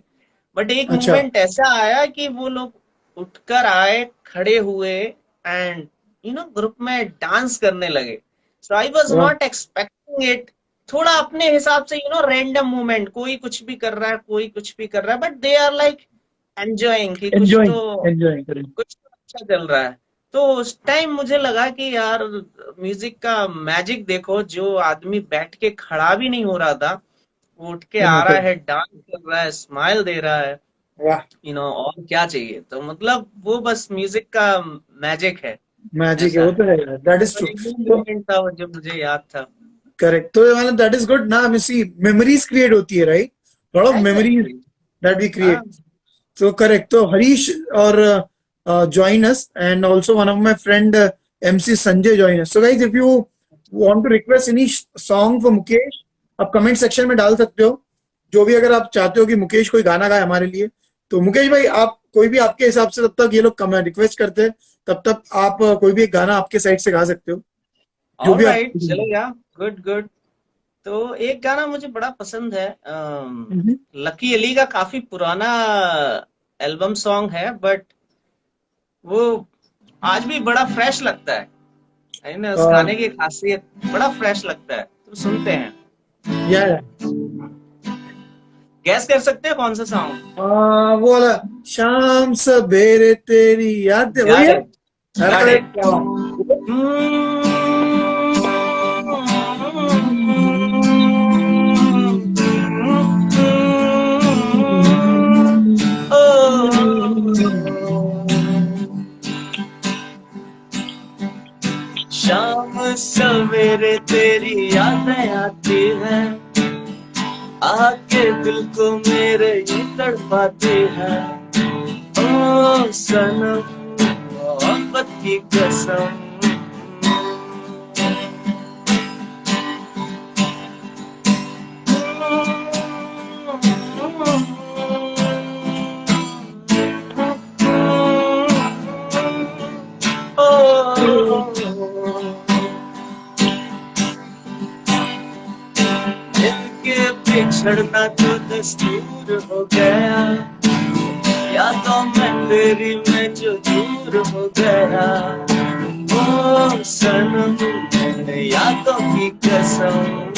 बट एक अच्छा। मोमेंट ऐसा आया कि वो लोग उठकर आए, खड़े हुए, एंड ग्रुप में डांस करने लगे। सो आई वॉज वाह। Not expecting it. थोड़ा अपने हिसाब से रैंडम मूवमेंट, कोई कुछ भी कर रहा है, कोई कुछ भी कर रहा है, but they are like enjoying कि कुछ तो एंजॉइंग। Enjoying correct. कुछ तो अच्छा चल रहा है। तो उस टाइम मुझे लगा कि यार म्यूजिक का मैजिक देखो, जो आदमी बैठ के खड़ा भी नहीं हो रहा था, वो उठ के आ रहा करेक्ट। है, डांस कर रहा है, स्माइल दे रहा है। वाह। और क्या चाहिए? तो मतलब वो बस म्यूजिक का मैजिक है। मैजिक है, ऐसा वो है। तो है, दैट इज तो ट्रू। एक वो तो मोमेंट था वो जो मुझे याद था। करेक्ट, तो मतलब दैट इज गुड ना, हमें सी मेमोरीज क्रिएट होती है, right? Lot of memories exactly. That we हाँ। Create. So correct. So Harish or join us, and also one of my friend MC Sanjay join us. So guys, if you want to request any song for Mukesh, आप comment section में डाल सकते हो। जो भी अगर आप चाहते हो कि मुकेश कोई गाना गाए हमारे लिए, तो मुकेश भाई आप कोई भी आपके हिसाब से, तब तक ये लोग कमेंट रिक्वेस्ट करते हैं, तब तक आप कोई भी एक गाना आपके साइड से गा सकते हो, जो भी आप। ऑलराइट, चलेगा। Good good. तो एक गाना मुझे बड़ा पसंद है, लकी अली का, काफी पुराना एल्बम सॉन्ग है, बट वो आज भी बड़ा फ्रेश लगता है ना, उस गाने की खासियत, बड़ा फ्रेश लगता है, तो सुनते हैं। या गैस कर सकते हैं कौन सा सॉन्ग? वो वाला शाम सवेरे तेरी याद, वही गॉट है। इट। गॉट अरे इट। क्या बात। शाम सवेरे तेरी यादें आती है, आके दिल को मेरे ये तड़पाती है। ओ सनम, मोहब्बत की कसम। इनके बिछड़ना तो दस्तूर हो गया, यादों में तेरी मैं जो दूर हो गया। ओ सनम, यादों की कसम।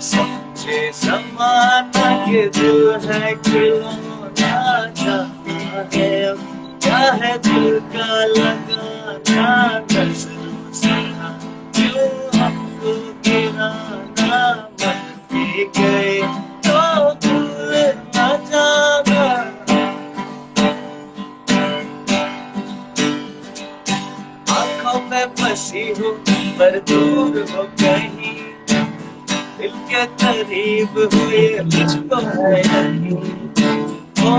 समझे जमाना के दिल है खिलौना, चाहता है अब क्या है दिल का लगाना। नजरों से ना क्यों हमको गिराना, मन भी गए तो भूल न जाना। आंखों में बसी हूँ पर दूर हो कहीं, दिल के करीब हुए मुझको है नहीं। ओ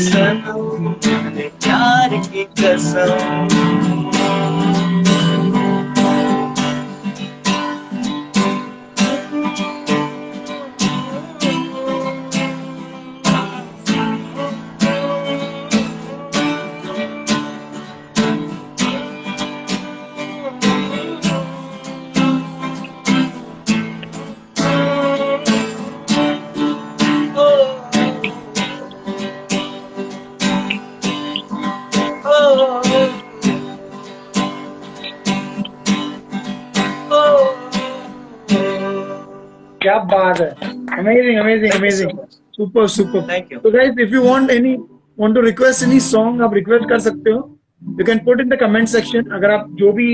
सनम, प्यार की कसम। क्या बात है, amazing amazing thank you so amazing, much. Super super. Thank you. तो guys if you want to request any song, आप रिक्वेस्ट कर सकते हो, you can put in the comment section, अगर आप जो भी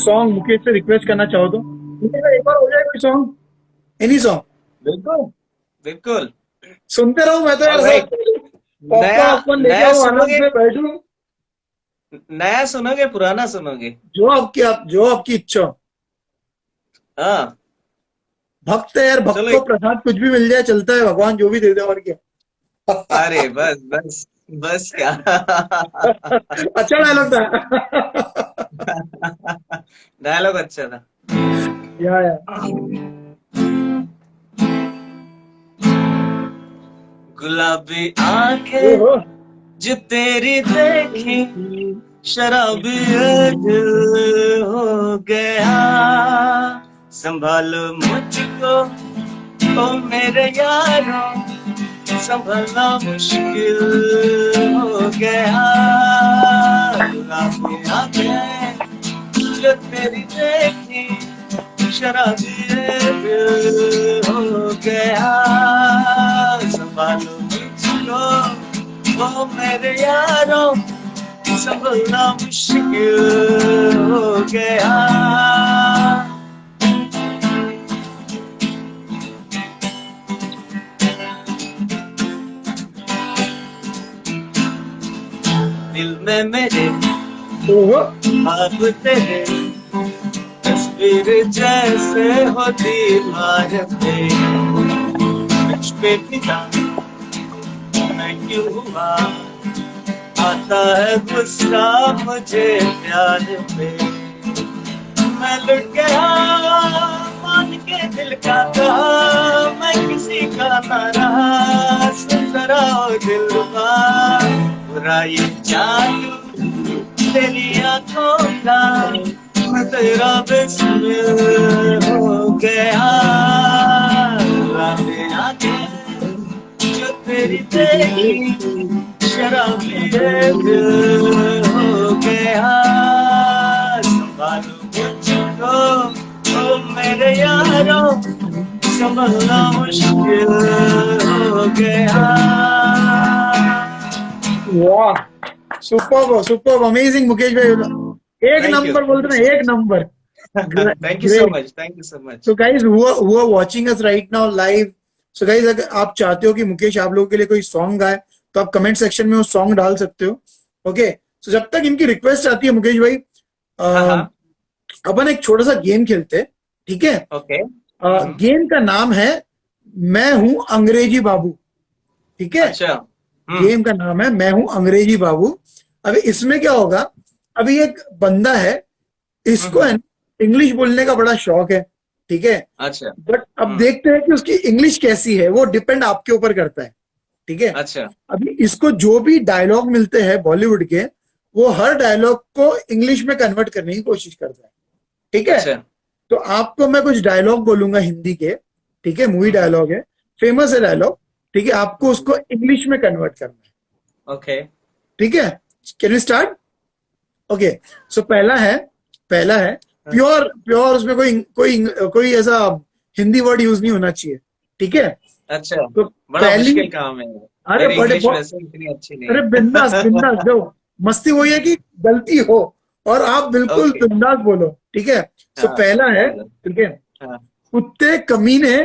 सॉन्ग मुकेश से रिक्वेस्ट करना चाहो तो। मुकेश भाई, एक बार हो जाए कोई सॉन्ग, एनी सॉन्ग बिल्कुल बिल्कुल। सुनते रहो, मैं तो यार ऑल सब राइट। पॉपकॉर्न नया वॉपकॉर्न लेके नया आओ, आराम सुनोगे? से बैठूं, नया सुनोगे पुराना सुनोगे? जो आपकी इच्छा हो। हाँ। भक्त है यार, भक्त चलो को प्रसाद कुछ भी मिल जाए चलता है, भगवान जो भी दे दे, और क्या। अरे बस बस बस क्या। अच्छा डायलॉग था। डायलॉग अच्छा था। या गुलाबी आंखें ओहो। जो तेरी देखी, शराबी ये दिल हो गया। संभालो मुझको ओ मेरे यारों, संभलना मुश्किल हो गया। गुलाबी आंखें जो तेरी देखी, शराबी ये दिल हो गया। संभालो मुझको ओ मेरे यारों, संभलना मुश्किल हो गया। दिल में मेरे ओहो। ख्वाब तेरे, तस्वीर जैसे हो दीवार पे। मुझ पे फिदा मैं क्यों हुआ, आता है गुस्सा मुझे प्यार पे। मैं लुट गया मान के दिल का कहा, मैं किसी का ना रहा। सुन जरा ओ दिलवा, बुरा ये जादू तेरी आंखों का, मैं तेरा बिस्मिल हो गया। रातें आंखें जो तेरी देखी, शराबी ये दिल हो गया। संभालो मुझको ओ मेरे यारों, संभलना मुश्किल हो गया। वाह, सुपर सुपर अमेजिंग मुकेश भाई, एक thank you number thank you बोलते ना, सो एक number. Much. Thank you so great. Much. Thank you so much. तो गाइज हुआ watching us right now live, so guys अगर आप चाहते हो कि मुकेश आप लोगों के लिए कोई सॉन्ग गाए, तो आप कमेंट सेक्शन में वो सॉन्ग डाल सकते हो। ओके, सो जब तक इनकी रिक्वेस्ट आती है मुकेश भाई, हाँ अ, हाँ। अपन एक छोटा सा गेम खेलते हैं, ठीक है। ओके। गेम का नाम है मैं हूं अंग्रेजी बाबू, ठीक है। अच्छा। गेम का नाम है मैं हूं अंग्रेजी बाबू। अभी इसमें क्या होगा, अभी एक बंदा है, इसको है हम्म। इंग्लिश बोलने का बड़ा शौक है, ठीक है। अच्छा। बट अब देखते हैं कि उसकी इंग्लिश कैसी है, वो डिपेंड आपके ऊपर करता है, ठीक है। अच्छा। अभी इसको जो भी डायलॉग मिलते हैं बॉलीवुड के, वो हर डायलॉग को इंग्लिश में कन्वर्ट करने की कोशिश करता है, ठीक है। अच्छा। तो आपको मैं कुछ डायलॉग बोलूंगा हिंदी के, ठीक है, मूवी हम्म। डायलॉग है, फेमस है डायलॉग, ठीक है, आपको उसको इंग्लिश में कन्वर्ट करना है, ओके। ठीक है। Can we start? Okay, so पहला है प्योर प्योर, उसमें कोई कोई कोई ऐसा हिंदी वर्ड यूज नहीं होना चाहिए, ठीक है। अच्छा। तो बड़ा पहली, मुश्किल काम है। अरे मेरी बड़े इंग्लिश वैसे इतनी अच्छी नहीं अरे है। बिंदास बिंदास दो, मस्ती वही है कि गलती हो और आप बिल्कुल ओके। बिंदास बोलो, ठीक है। सो हाँ। पहला है, बोलो। ठीक है, हाँ। कुत्ते कमीने,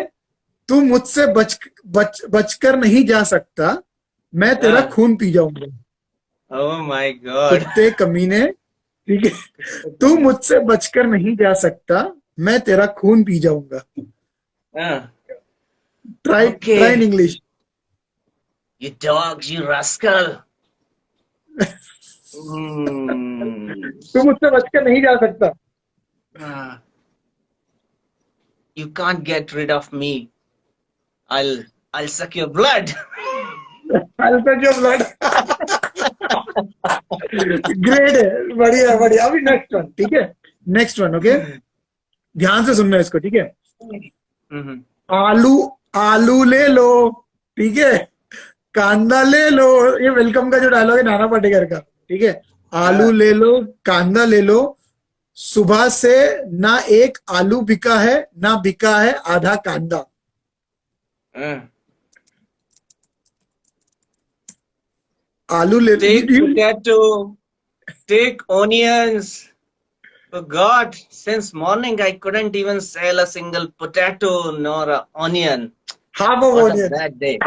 तू मुझसे बचकर नहीं जा सकता, मैं तेरा हाँ। खून पी जाऊंगा। Oh my God. कुत्ते कमीने, ठीक है, तू मुझसे बचकर नहीं जा सकता, मैं तेरा खून पी जाऊंगा। हाँ। Try okay. Try in English. You dog, you rascal. Hmm. तू मुझसे बचकर नहीं जा सकता। Ah, you can't get rid of me. I'll suck your blood. Alpha जो ब्लड। ग्रेट है, बढ़िया बढ़िया। अभी नेक्स्ट वन, ठीक है, नेक्स्ट वन, ओके, ध्यान से सुनना इसको, ठीक है। हम्म। आलू आलू ले लो, ठीक है, कांदा ले लो, ये वेलकम का जो डायलॉग है नाना पाटेकर का, ठीक है। आलू हाँ। ले लो, कांदा ले लो, सुबह से ना एक आलू बिका है, ना बिका है आधा कांदा। Mm. आलू ले Take potato, take onions. Oh God, since morning I couldn't even sell a single potato nor a onion. Half of What a onion. bad day.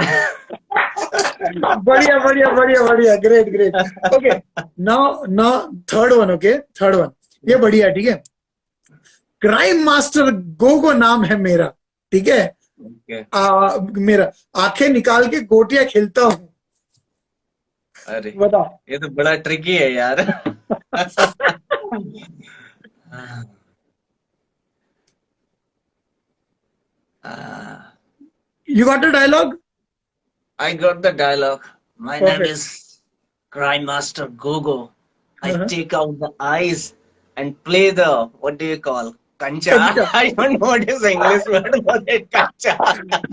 बढ़िया बढ़िया बढ़िया बढ़िया, great great. Okay, now now third one. Okay, third one. ये बढ़िया है, ठीक है. Crime master Gogo नाम है मेरा, ठीक है. Okay. मेरा आंखें निकाल के गोटियां खेलता हूँ. अरे बताओ. ये तो बड़ा ट्रिकी है यार. Ah, you got a dialogue. I got the dialogue. My name perfect. is Crime Master Gogo. I take out the eyes and play the, what do you call? Kancha. कंचा. I don't know what is the English word for it. Kancha.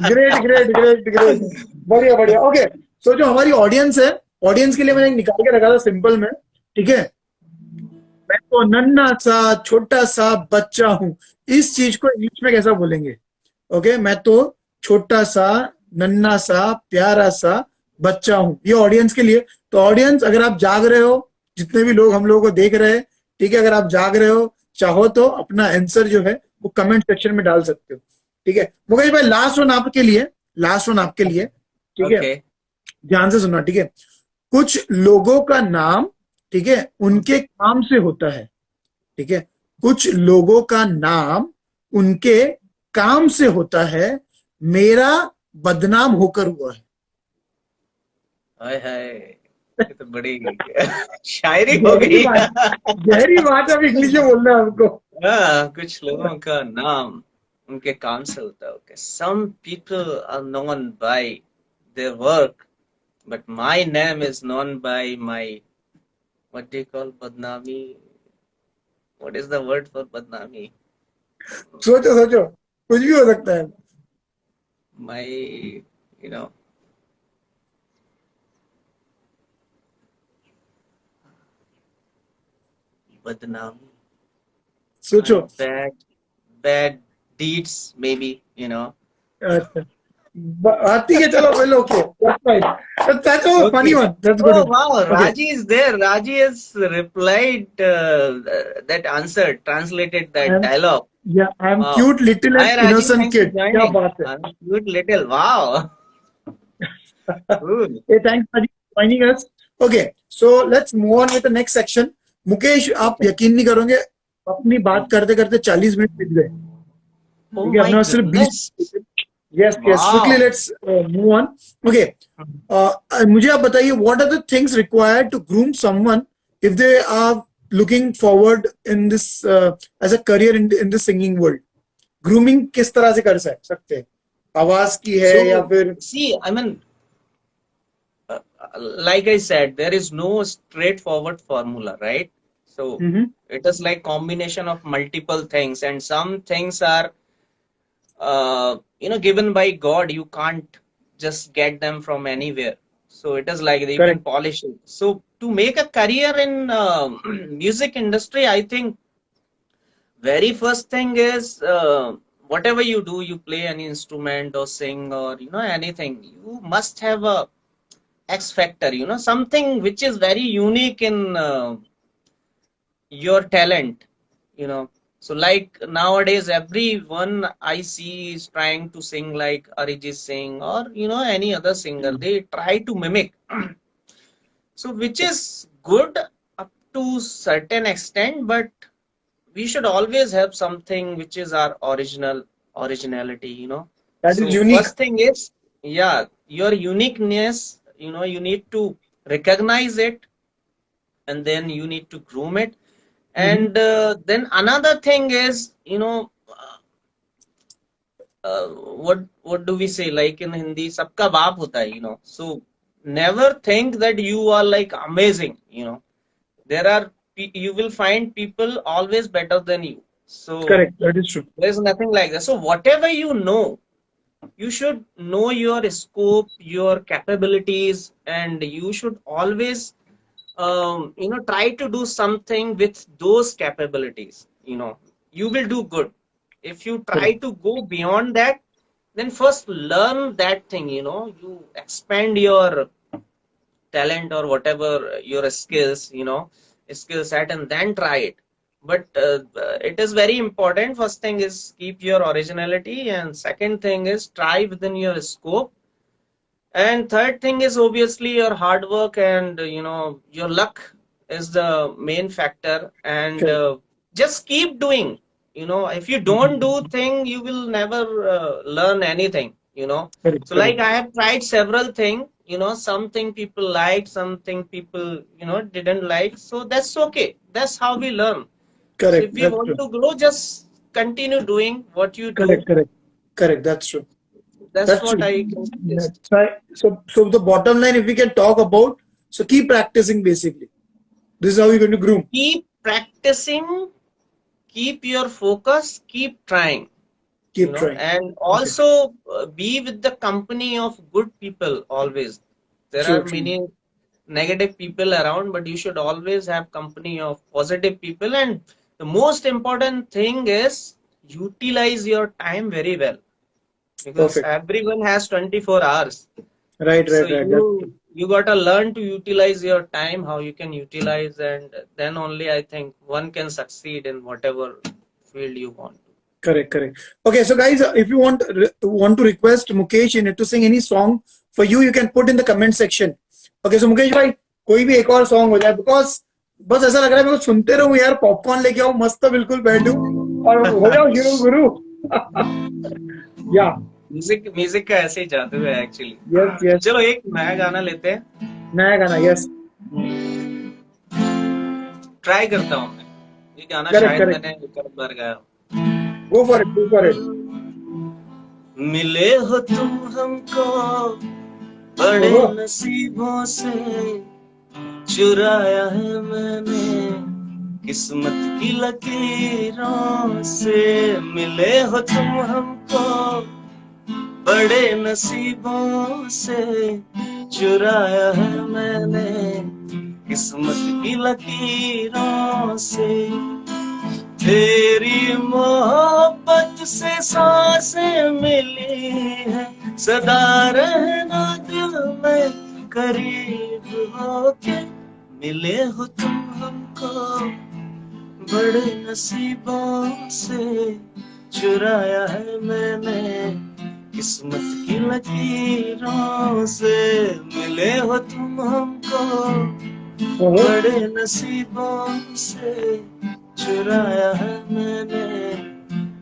Great great great great. बढ़िया बढ़िया. Okay, सो जो हमारी audience है, audience के लिए मैंने एक निकाल के रखा था सिंपल में, ठीक है. मैं तो नन्ना सा छोटा सा बच्चा हूं. इस चीज को इंग्लिश में कैसा बोलेंगे? ओके, मैं तो छोटा सा नन्ना सा प्यारा सा बच्चा हूं. ये ऑडियंस के लिए. तो ऑडियंस, अगर आप जाग रहे हो, जितने भी लोग हम लोगों को देख रहे हैं, ठीक है, अगर आप जाग रहे हो, चाहो तो अपना आंसर जो है वो कमेंट सेक्शन में डाल सकते हो, ठीक है. मुकेश भाई, लास्ट वन आपके लिए, लास्ट वन आपके लिए, ठीक है. Okay. ध्यान से सुनना, ठीक है. कुछ लोगों का नाम, ठीक है, उनके काम से होता है, ठीक है. कुछ लोगों का नाम उनके काम से होता है. मेरा बदनाम होकर हुआ है. हाय हाय, ये तो बड़ी शायरी हो गहरी गई. बात, गहरी बात. अब इंग्लिश में बोलना है हमको. हाँ, कुछ लोगों का नाम उनके काम से होता है. Okay. Some people are known by their work, but my name is known by my, what do you call badnami? What is the word for badnami? सोचो सोचो, कुछ भी हो सकता है. My, you know, badnami. सोचो. My bad deeds, maybe, you know. अच्छा. ठीक है, चलो पहले. Okay, that's a funny Okay. one. That's good Oh one. wow, Okay. Raji is there. Raji has replied that answer, translated that I'm, dialogue. yeah, I'm Wow. cute little and Hi Raji, innocent thanks for kid. क्या joining. बात है. I'm cute little. Wow. Cool. Hey, thanks for joining us. Okay, so let's move on with the next section. Mukesh, आप Okay. यकीन नहीं करोगे, अपनी बात करते करते 40 मिनट बीत गए. Oh ठीक है, अपने my पास सिर्फ 20. goodness. Yes, yes. Quickly, Wow. let's move on. Okay. मुझे आप बताइए, what are the things required to groom someone if they are looking forward in this as a career in the singing world? Grooming किस तरह से कर सकते हैं? आवाज की है या So, फिर? see, I mean, uh, like I said, there is no straightforward formula, right? So, it is like combination of multiple things, and some things are given by God. You can't just get them from anywhere. So it is like you can Correct. polish it. So to make a career in music industry, I think very first thing is whatever you do, you play any instrument or sing or anything, you must have a X factor. Something which is very unique in your talent. you know so like nowadays everyone I see is trying to sing like Arijit Singh or any other singer. They try to mimic. So which is good up to certain extent, but we should always have something which is our originality. That is So unique. first thing is, yeah, your uniqueness. You need to recognize it, and then you need to groom it. And then another thing is, what do we say, like in Hindi, sabka baap hota hai. So never think that you are like amazing. There are you will find people always better than you. So Correct. That is true. there's nothing like that. So whatever you should know your scope, your capabilities, and you should always try to do something with those capabilities. You will do good. If you try Correct. to go beyond that, then first learn that thing, you expand your talent or whatever your skills, skill set, and then try it. But it is very important. First thing is keep your originality, and second thing is try within your scope, and third thing is obviously your hard work, and your luck is the main factor. And Correct. just keep doing. If you don't do thing, you will never learn anything. Correct. So like Correct. I have tried several things. Something people liked, something people didn't like. So that's okay. That's how we learn. So if Correct. you That's want true. to grow, just continue doing what you do. Correct. Correct. Correct. That's true. That's That's what true. I can suggest. That's right. So the bottom line, if we can talk about, so keep practicing basically. This is how you're going to groom. Keep practicing, keep your focus, keep trying, Keep trying. and Okay. also be with the company of good people always. There True. are True. many negative people around, but you should always have company of positive people. And the most important thing is utilize your time very well, because Perfect. everyone has 24 hours. Right. So Right. Right. That's true. you got to learn to utilize your time, how you can utilize, and then only I think one can succeed in whatever field you want. Correct. Correct. Okay. So guys, if you want to request Mukesh in it to sing any song for you, you can put in the comment section. Okay. So Mukesh भाई कोई भी एक और song हो जाए, because बस ऐसा लग रहा है मेरे को सुनते रहूं यार, पॉपकॉर्न लेके आओ, मस्त बिल्कुल बैठूं और हो जाओ शुरू गुरु. या. म्यूजिक म्यूजिक का ऐसे ही जादू है एक्चुअली. यस. यस. चलो एक नया गाना लेते हैं. नया गाना. यस. ट्राई करता हूँ मैं. ये गाना करेक्ट. शायद करेक्ट. मैंने एक आध बार गाया. Go for it. Go for it. मिले हो तुम हमको बड़े नसीबों से, चुराया है मैंने किस्मत की लकीरों से. मिले हो तुम हमको बड़े नसीबों से, चुराया है मैंने किस्मत की लकीरों से. तेरी मोहब्बत से सांसें मिली है, सदा रहना दिल में करीब होके. मिले हो तुम हमको बड़े नसीबों से, चुराया है मैंने किस्मत की लकीरों से. मिले हो तुम हमको बड़े नसीबों से, चुराया है मैंने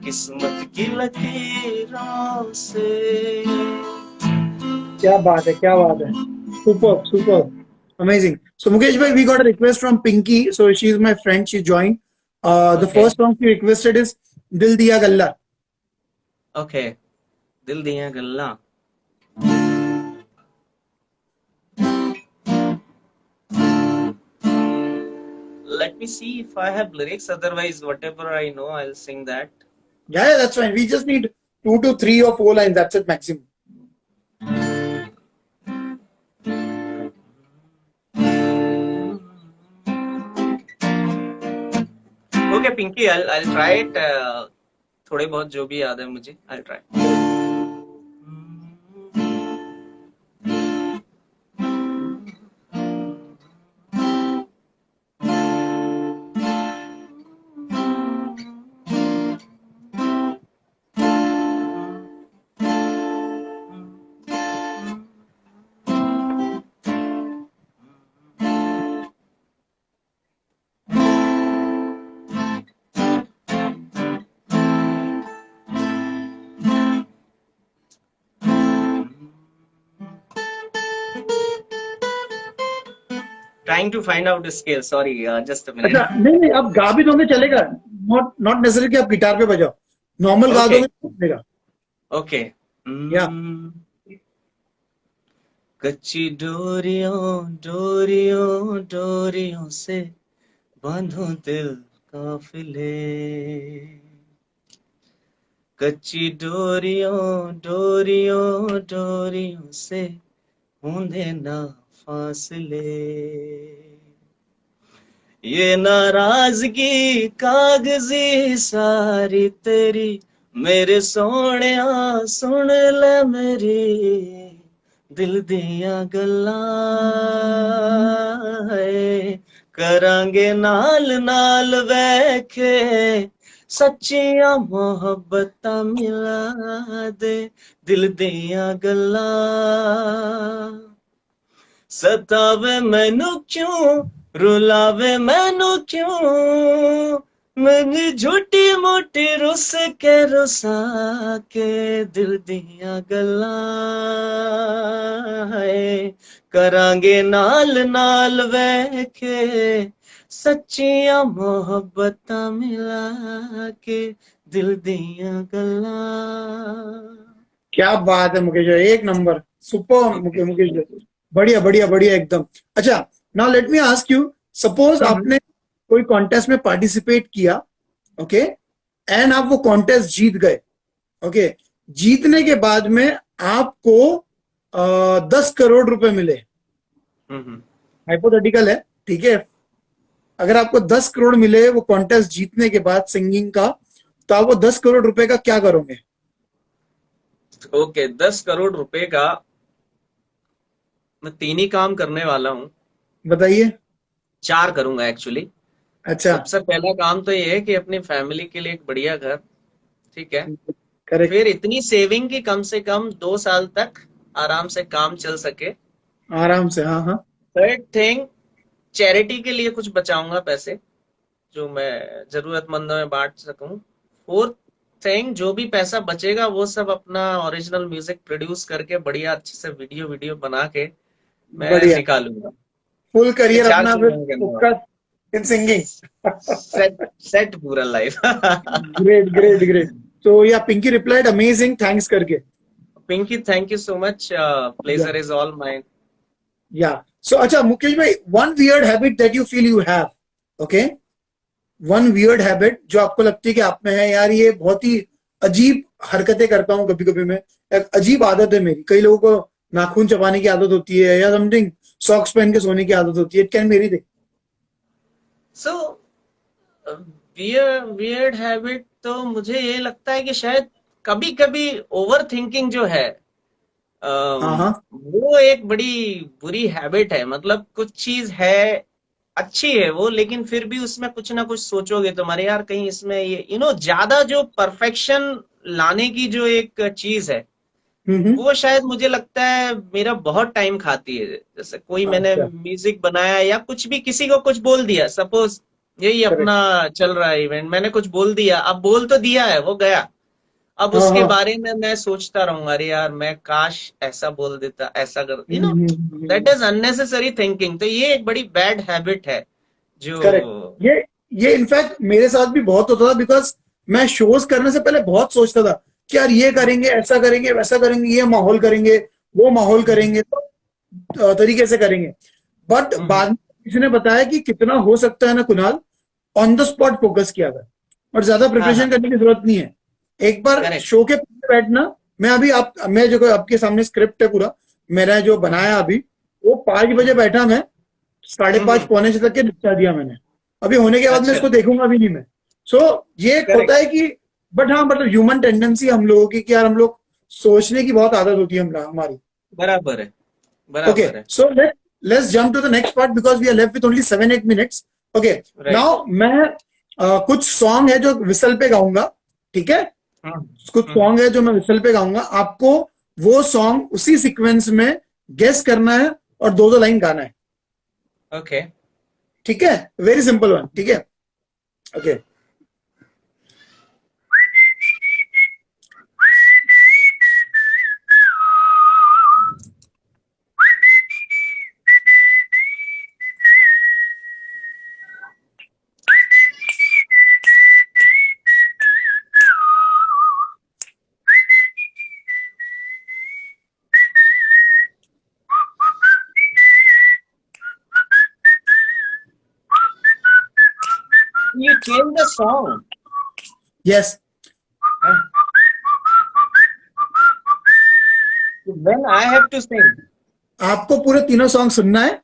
किस्मत की लकीरों से. क्या बात है, क्या बात है. Super super amazing. So Mukesh bhai, we got a request from Pinky. So she is my friend, she joined. The Okay. first song she requested is Dil Diya Galla. Okay. दिल दिया गल्ला. Let me see if I have lyrics. Otherwise, whatever I know, I'll sing that. Yeah, that's fine. We just need 2 to 3 or 4 lines. That's it maximum. Okay, Pinky, I'll try it. थोड़े बहुत जो भी याद है मुझे, I'll try. Trying to find out the scale. Sorry, just a minute. अच्छा नहीं नहीं, अब गा भी दोगे चलेगा. नॉट नेसेसरी कि आप गिटार पे बजाओ. नॉर्मल गा Okay. दोगे तो चलेगा. Okay. या. कच्ची डोरियों डोरियों डोरियों से बांधो दिल काफिले. कच्ची डोरियों डोरियों डोरियों से बूंदे ना फासले. ये नाराजगी कागजी सारी तेरी मेरे सोहणिया सुन ले मेरी दिल दियां गल्लां है, करांगे नाल नाल बैठे सच्चियां मोहब्बतां मिला दे, दिल दियां गल्लां। सतावे मैनू क्यों, रुलावे मैनू क्यों, मैनू झूठी मोटी रुस के रुसा के, दिल दियां गल्लां है, करांगे नाल नाल बैठे सच्चियां मोहब्बतां मिला के, दिल दियां गल्लां। क्या बात है मुकेश भाई, एक नंबर, सुपर मुकेश भाई, बढ़िया बढ़िया बढ़िया एकदम। अच्छा, now let me ask you, suppose आपने कोई कॉन्टेस्ट में पार्टिसिपेट किया, ओके, एंड आप वो कॉन्टेस्ट जीत गए, ओके, जीतने के बाद में आपको 10 करोड़ रुपए मिले, हाइपोथेटिकल है, ठीक है, अगर आपको 10 करोड़ मिले वो कॉन्टेस्ट जीतने के बाद सिंगिंग का, तो आप वो 10 करोड़ रुपए का क्या करोगे? ओके, 10 करोड़ रुपए का मैं 3 ही काम करने वाला हूँ। बताइए। 4 करूंगा एक्चुअली। अच्छा। सबसे पहला काम तो ये है कि अपनी फैमिली के लिए एक बढ़िया घर, ठीक है। करेक्ट। फिर इतनी सेविंग की कम से कम 2 साल तक आराम से काम चल सके। आराम से, हाँ हाँ। थर्ड थिंग, चैरिटी के लिए कुछ बचाऊंगा पैसे, जो मैं जरूरतमंदों में बांट सकूं। फोर्थ थिंग, जो भी पैसा बचेगा वो सब अपना ओरिजिनल म्यूजिक प्रोड्यूस करके बढ़िया अच्छे से वीडियो वीडियो बना के मैं बढ़िया, निकालूंगा। फुल ये करियर 4 अपना चीजें फिर मैं करने वाला फोकस इन सिंगिंग। हूँ। सेट सेट पूरा लाइफ। Great great great. तो या पिंकी रिप्लाइड अमेजिंग थैंक्स करके। Pinky, thank you so much, pleasure is all mine. या सो अच्छा मुकेश भाई, one weird habit that you feel you have, okay, one weird habit जो आपको लगती है कि आप में है, यार ये बहुत ही अजीब हरकतें करता हूँ कभी कभी मैं, एक अजीब आदत है मेरी, कई लोगों को नाखून चबाने की आदत होती है या समथिंग, सॉक्स पहन के सोने की आदत होती है, इट कैन मेरी थिंग। सो वियर्ड हैबिट तो मुझे ये लगता है कि शायद कभी कभी ओवर थिंकिंग जो है, हाँ हाँ। वो एक बड़ी बुरी हैबिट है। मतलब कुछ चीज है, अच्छी है वो, लेकिन फिर भी उसमें कुछ ना कुछ सोचोगे तुम्हारे, यार कहीं इसमें ये ज्यादा जो परफेक्शन लाने की जो एक चीज है, हम्म। वो शायद मुझे लगता है मेरा बहुत टाइम खाती है। जैसे कोई मैंने अच्छा। म्यूजिक बनाया या कुछ भी, किसी को कुछ बोल दिया, सपोज यही अपना करेक्ट। चल रहा है इवेंट, मैंने कुछ बोल दिया, अब बोल तो दिया है, वो गया। अब हाँ उसके हाँ। बारे में मैं सोचता रहूंगा, अरे यार मैं काश ऐसा बोल देता, ऐसा कर, that hmm. Is unnecessary thinking. तो ये एक बड़ी बैड हैबिट है जो। करेक्ट। ये इनफैक्ट मेरे साथ भी बहुत होता था, बिकॉज मैं शोज करने से पहले बहुत सोचता था कि यार ये करेंगे, ऐसा करेंगे, वैसा करेंगे, ये माहौल करेंगे, वो माहौल करेंगे, तो तरीके से करेंगे। बट हम्म, बाद में किसी ने बताया कि कितना हो सकता है ना Kunal, on the spot focus किया था, और ज्यादा हाँ हाँ, प्रिपरेशन करने की जरूरत नहीं है। एक बार करेक्ट। शो के पीछे बैठना, मैं जो आपके सामने स्क्रिप्ट है पूरा, मैंने जो बनाया अभी, वो 5 बजे बैठा मैं, 5:30 हम्म, पौने 6 तक के निपटा दिया मैंने। अभी होने के बाद में अच्छा, इसको देखूंगा भी नहीं मैं। सो ये एक होता करेक्ट। है कि, बट हाँ, मतलब ह्यूमन टेंडेंसी हम लोगों की कि यार हम लोग सोचने की बहुत आदत होती है हमारी। बराबर है, ओके, बराबर है। So let's jump to the next part because we are left with only 7-8 minutes. Okay, right. Now मैं कुछ सॉन्ग है जो विसल पे गाऊंगा, ठीक है, हम्म, कुछ हम्म, सॉन्ग है जो मैं विसल पे गाऊंगा, आपको वो सॉन्ग उसी सीक्वेंस में गेस करना है और दो दो लाइन गाना है, ओके। ठीक है, वेरी सिंपल वन, ठीक है। Okay. You change the song. Yes. When I have to sing. आपको पूरे तीनों सॉन्ग सुनना है,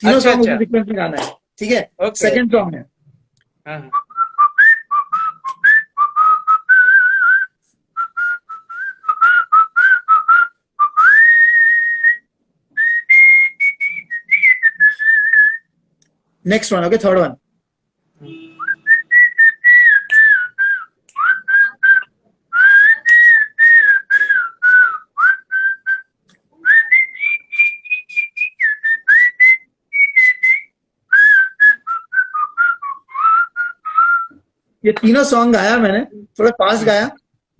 तीनों अच्छा सॉन्ग उसी अच्छा, सीक्वेंस में गाना है, ठीक है। Okay second okay. सॉन्ग है, हाँ हाँ। Next one, okay, third one. ये तीनों सॉन्ग गाया मैंने, थोड़ा फास्ट गाया,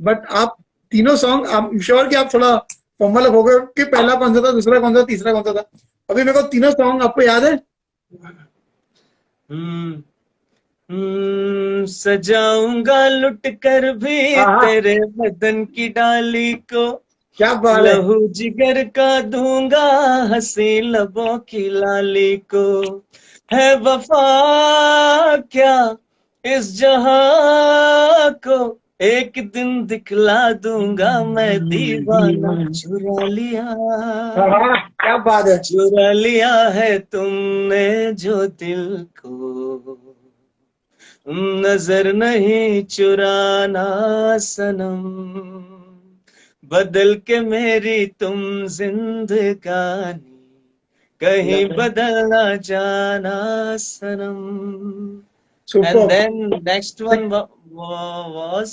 बट आप तीनों सॉन्ग, आप श्योर कि आप थोड़ा फंबल हो गए कि पहला कौन सा था, दूसरा कौन सा, तीसरा कौन सा था? अभी मेरे को तीनों सॉन्ग आपको याद है? हम्म सजाऊंगा लुट कर भी हाँ हाँ, तेरे बदन की डाली को, क्या बात है। लहू जिगर का दूंगा हंसी लबों की लाली को, है वफा क्या इस जहां को, एक दिन दिखला दूंगा मैं दीवाना, हाँ हाँ, क्या बात है। चुरा लिया है तुमने जो दिल को, नजर नहीं चुराना सनम, बदल के मेरी तुम जिंदगानी, कहीं बदल ना जाना सनम। And super. then next one was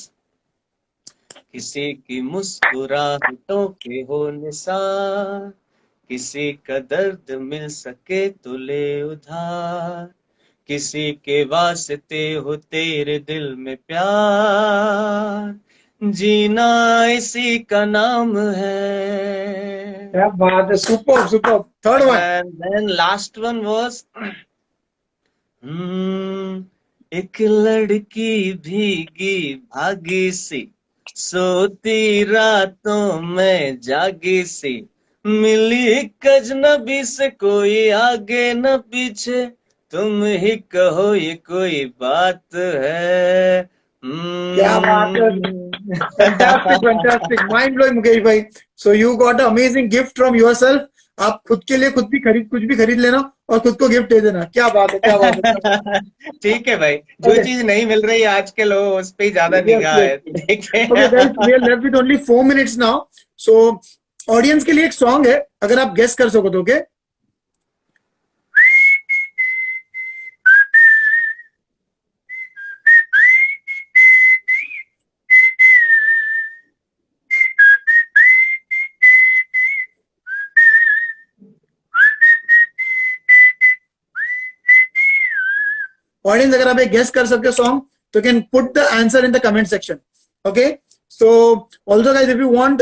किसी की मुस्कुराहटों के हो निसार, किसी का दर्द मिल सके तो ले उधार, किसी के वास्ते हो तेरे दिल में प्यार, जीना इसी का नाम है। क्या बात है, super super. Third one. And then last one was एक लड़की भीगी भागी सी, सोती रातों में जागी सी, मिली एक अजनबी से कोई आगे न पीछे, तुम ही कहो ये कोई बात है। क्या बात है, fantastic fantastic, mind blowing Mukesh भाई। So you got a amazing gift from yourself. आप खुद के लिए खुद भी खरीद, कुछ भी खरीद लेना और खुद को गिफ्ट दे देना। क्या बात है, क्या बात है। ठीक है भाई, जो ओके, चीज नहीं मिल रही है आज के लोग उस पे ही ज्यादा यस निगाह यस। है, ठीक है। Okay guys, we are left with only 4 minutes now. So audience के लिए एक सॉन्ग है, अगर आप गेस कर सको तो, ओके। ऑडियंस, अगर आप एक गेस कर सकते हो सॉन्ग, तो can put the answer in the comment section, okay. So also guys, if you want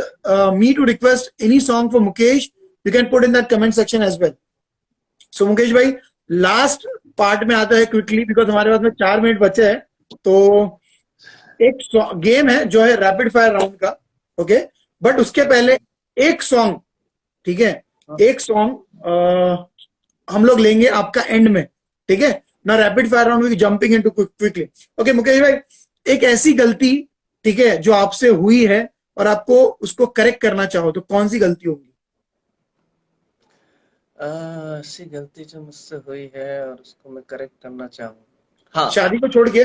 me to request any song for Mukesh, you can put in that comment section as well. So Mukesh भाई, last part में आता है quickly, because हमारे पास में 4 minute बचे हैं। तो एक गेम है जो है रैपिड फायर राउंड का, ओके। बट उसके पहले एक सॉन्ग, ठीक है, एक सॉन्ग हम लोग लेंगे आपका एंड में, ठीक है ना। Rapid fire round will jumping into quickly. Okay Mukesh भाई, एक ऐसी गलती, ठीक है, जो आपसे हुई है और आपको उसको करेक्ट करना चाहो, तो कौन सी गलती होगी? ऐसी गलती जो मुझसे हुई है और उसको मैं करेक्ट करना चाहूँ, हाँ। शादी को छोड़ के।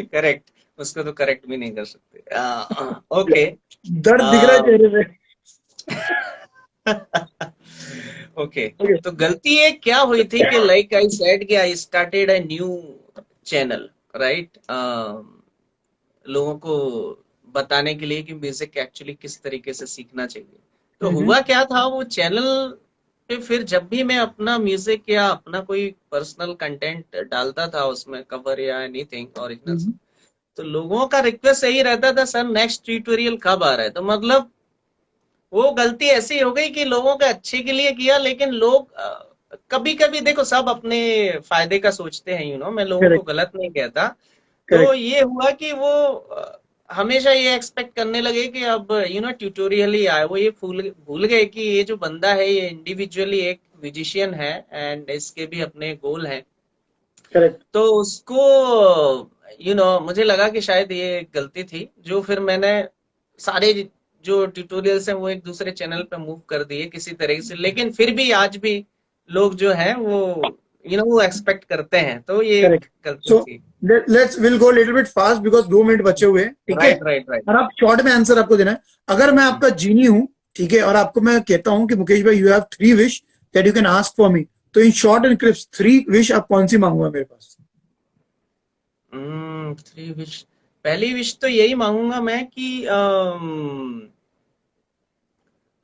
करेक्ट, उसको तो करेक्ट भी नहीं कर सकते। ओके। दर्द दिख रहा है चेहरे पे। ओके। ओके। तो गलती ये क्या हुई थी कि लाइक आई सेड कि I started a new channel, right, लोगों को बताने के लिए कि म्यूजिक एक्चुअली किस तरीके से सीखना चाहिए। तो हुआ क्या था, वो चैनल पे फिर जब भी मैं अपना म्यूजिक या अपना कोई पर्सनल कंटेंट डालता था उसमें, कवर या एनीथिंग ओरिजिनल, तो लोगों का रिक्वेस्ट यही रहता था, सर नेक्स्ट ट्यूटोरियल कब आ रहा है। तो मतलब वो गलती ऐसी हो गई कि लोगों के अच्छे के लिए किया, लेकिन लोग कभी कभी देखो सब अपने फायदे का सोचते हैं, मैं लोगों को करेक्ट गलत नहीं कहता। तो करेक्ट। ये हुआ कि वो हमेशा ये एक्सपेक्ट करने लगे कि अब ट्यूटोरियल ही आए। वो ये भूल भूल गए कि ये जो बंदा है ये इंडिविजुअली एक म्यूजिशियन है एंड इसके भी अपने गोल हैं। करेक्ट। तो उसको मुझे लगा कि शायद ये एक गलती थी, जो फिर मैंने सारे जो ट्यूटोरियल्स हैं वो एक दूसरे चैनल पे मूव कर दिए किसी तरीके से। लेकिन फिर भी आज भी लोग जो हैं वो वो एक्सपेक्ट करते हैं, तो ये एक करेक्ट। गलती सो थी। Let's will go little bit fast because 2 minute बचे हुए हैं, ठीक है। Right right right. और आप शॉर्ट में आंसर आपको देना है। अगर मैं आपका जीनी हूं, ठीक है, और आपको मैं कहता हूं कि मुकेश भाई, you have 3 wish that you can ask for me, तो in short and crisp 3 wish आप कौन सी मांगूंगा मेरे पास? 3 विश। पहली विश तो यही मांगूंगा मैं कि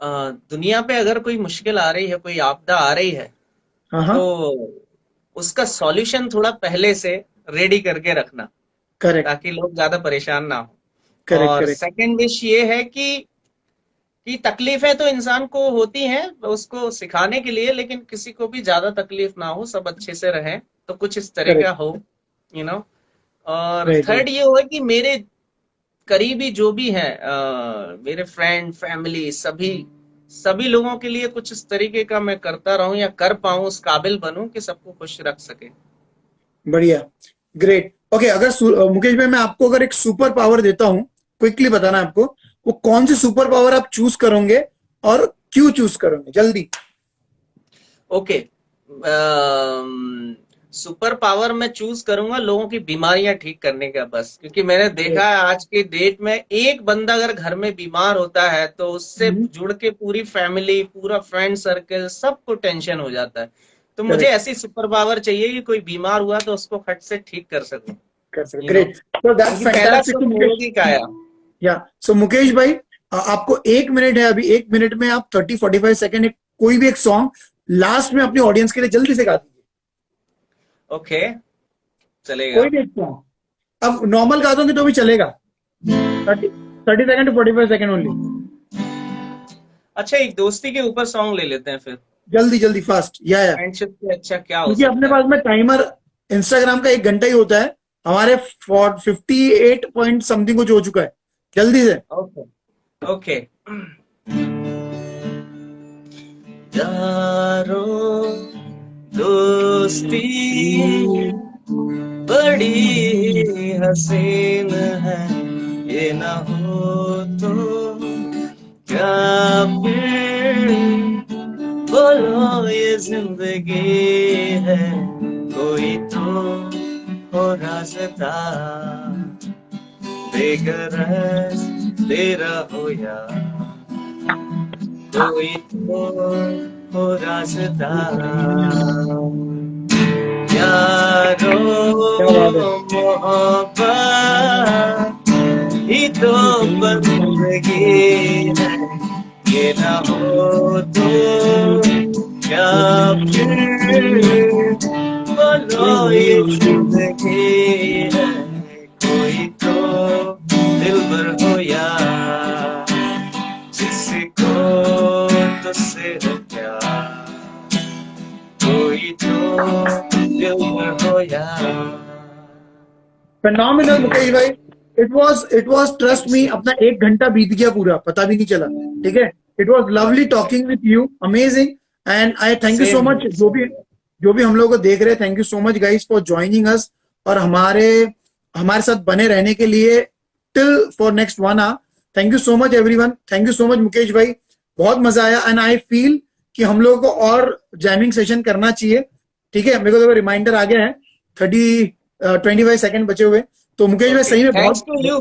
दुनिया पे अगर कोई मुश्किल आ रही है, कोई आपदा आ रही है, हाँ हाँ। तो उसका सॉल्यूशन थोड़ा पहले से रेडी करके रखना, करेक्ट ताकि लोग ज्यादा परेशान ना हो। करेक्ट और करेक्ट। सेकंड विश ये है कि तकलीफें तो इंसान को होती हैं उसको सिखाने के लिए, लेकिन किसी को भी ज्यादा तकलीफ ना हो, सब अच्छे से रहें, तो कुछ इस तरह का करेक्ट। हो, यू नो। और राइट राइट। थर्ड ये हुआ कि मेरे करीबी जो भी हैं, मेरे फ्रेंड फैमिली सभी सभी लोगों के लिए कुछ इस तरीके का मैं करता रहूं या कर पाऊं, उस काबिल बनूं कि सबको खुश रख सके। बढ़िया। ग्रेट। ओके, अगर मुकेश भाई मैं आपको अगर एक सुपर पावर देता हूं, क्विकली बताना आपको वो कौन सी सुपर पावर आप चूज करोगे और क्यों चूज करोगे, जल्दी। ओके। सुपर पावर मैं चूज करूंगा लोगों की बीमारियां ठीक करने का, बस क्योंकि मैंने देखा है आज के डेट में एक बंदा अगर घर में बीमार होता है तो उससे जुड़ के पूरी फैमिली, पूरा फ्रेंड सर्कल, सबको टेंशन हो जाता है। तो मुझे करेक्ट। ऐसी सुपर पावर चाहिए कि कोई बीमार हुआ तो उसको फट से ठीक कर सकूं, कर सकते, यू नो। ग्रेट। तो दैट्स क्योंकि पहला फैंटास्टिक सुख मुकेश। निरोगी काया। या सो मुकेश भाई, आपको 1 मिनट है अभी, 1 मिनट में आप 30-45 सेकेंड एक कोई भी एक सॉन्ग लास्ट में अपनी ऑडियंस के लिए जल्दी से गा दीजिए। ओके, चलेगा। कोई भी एक सॉन्ग, अब नॉर्मल गा दोगे तो भी चलेगा। 30 सेकेंड to 45 सेकेंड ओनली। अच्छा, एक दोस्ती के ऊपर सॉन्ग ले लेते हैं फिर। जल्दी जल्दी फास्ट, या फ्रेंडशिप से अच्छा क्या हो क्योंकि अपने सकता है। पास में टाइमर इंस्टाग्राम का 1 घंटा ही होता है, हमारे 58 पॉइंट समथिंग कुछ हो चुका है, जल्दी से। Okay okay. यारो दोस्ती बड़ी हसीन है, ये ना हो तो क्या फिर, बोलो ये जिंदगी है, कोई तो हो रास्ता, बेगरज तेरा हो या कोई तो हो रास्ता। यारो क्या बात है। मोहब्बत ही तो बंदगी है, ये ना हो तो क्या फिर, बोलो ये जिंदगी है, कोई तो दिलबर हो या जिसको तुझसे हो प्यार, कोई तो दिलबर हो या। फेनोमिनल मुकेश भाई, इट वाज ट्रस्ट मी, अपना 1 घंटा बीत गया पूरा, पता भी नहीं चला। ठीक है, it was lovely talking with you, amazing. And I thank you so same much, जो भी हम लोग को देख रहे हैं, thank you so much guys for joining us, और हमारे हमारे साथ बने रहने के लिए till for next 1 hour। Thank you so much everyone, thank you so much Mukesh भाई, बहुत मजा आया। एंड आई फील कि हम लोगों को और जैमिंग सेशन करना चाहिए। ठीक है, मेरे को तो रिमाइंडर आ गया है, 25 सेकेंड बचे हुए। तो मुकेश भाई Okay, सही में thanks बहुत to you.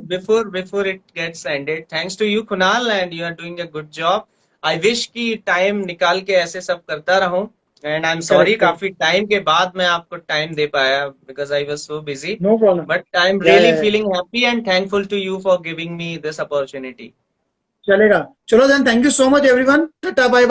Before it gets ended, thanks to you, Kunal, and you are doing a good job. I wish कि टाइम निकाल के ऐसे सब करता रहूं, and I'm sorry correct correct. काफी टाइम के बाद मैं आपको टाइम दे पाया because I was so busy. No problem. But I'm या really feeling happy and thankful to you for giving me this opportunity. चलेगा, चलो then, thank you so much everyone, tata bye.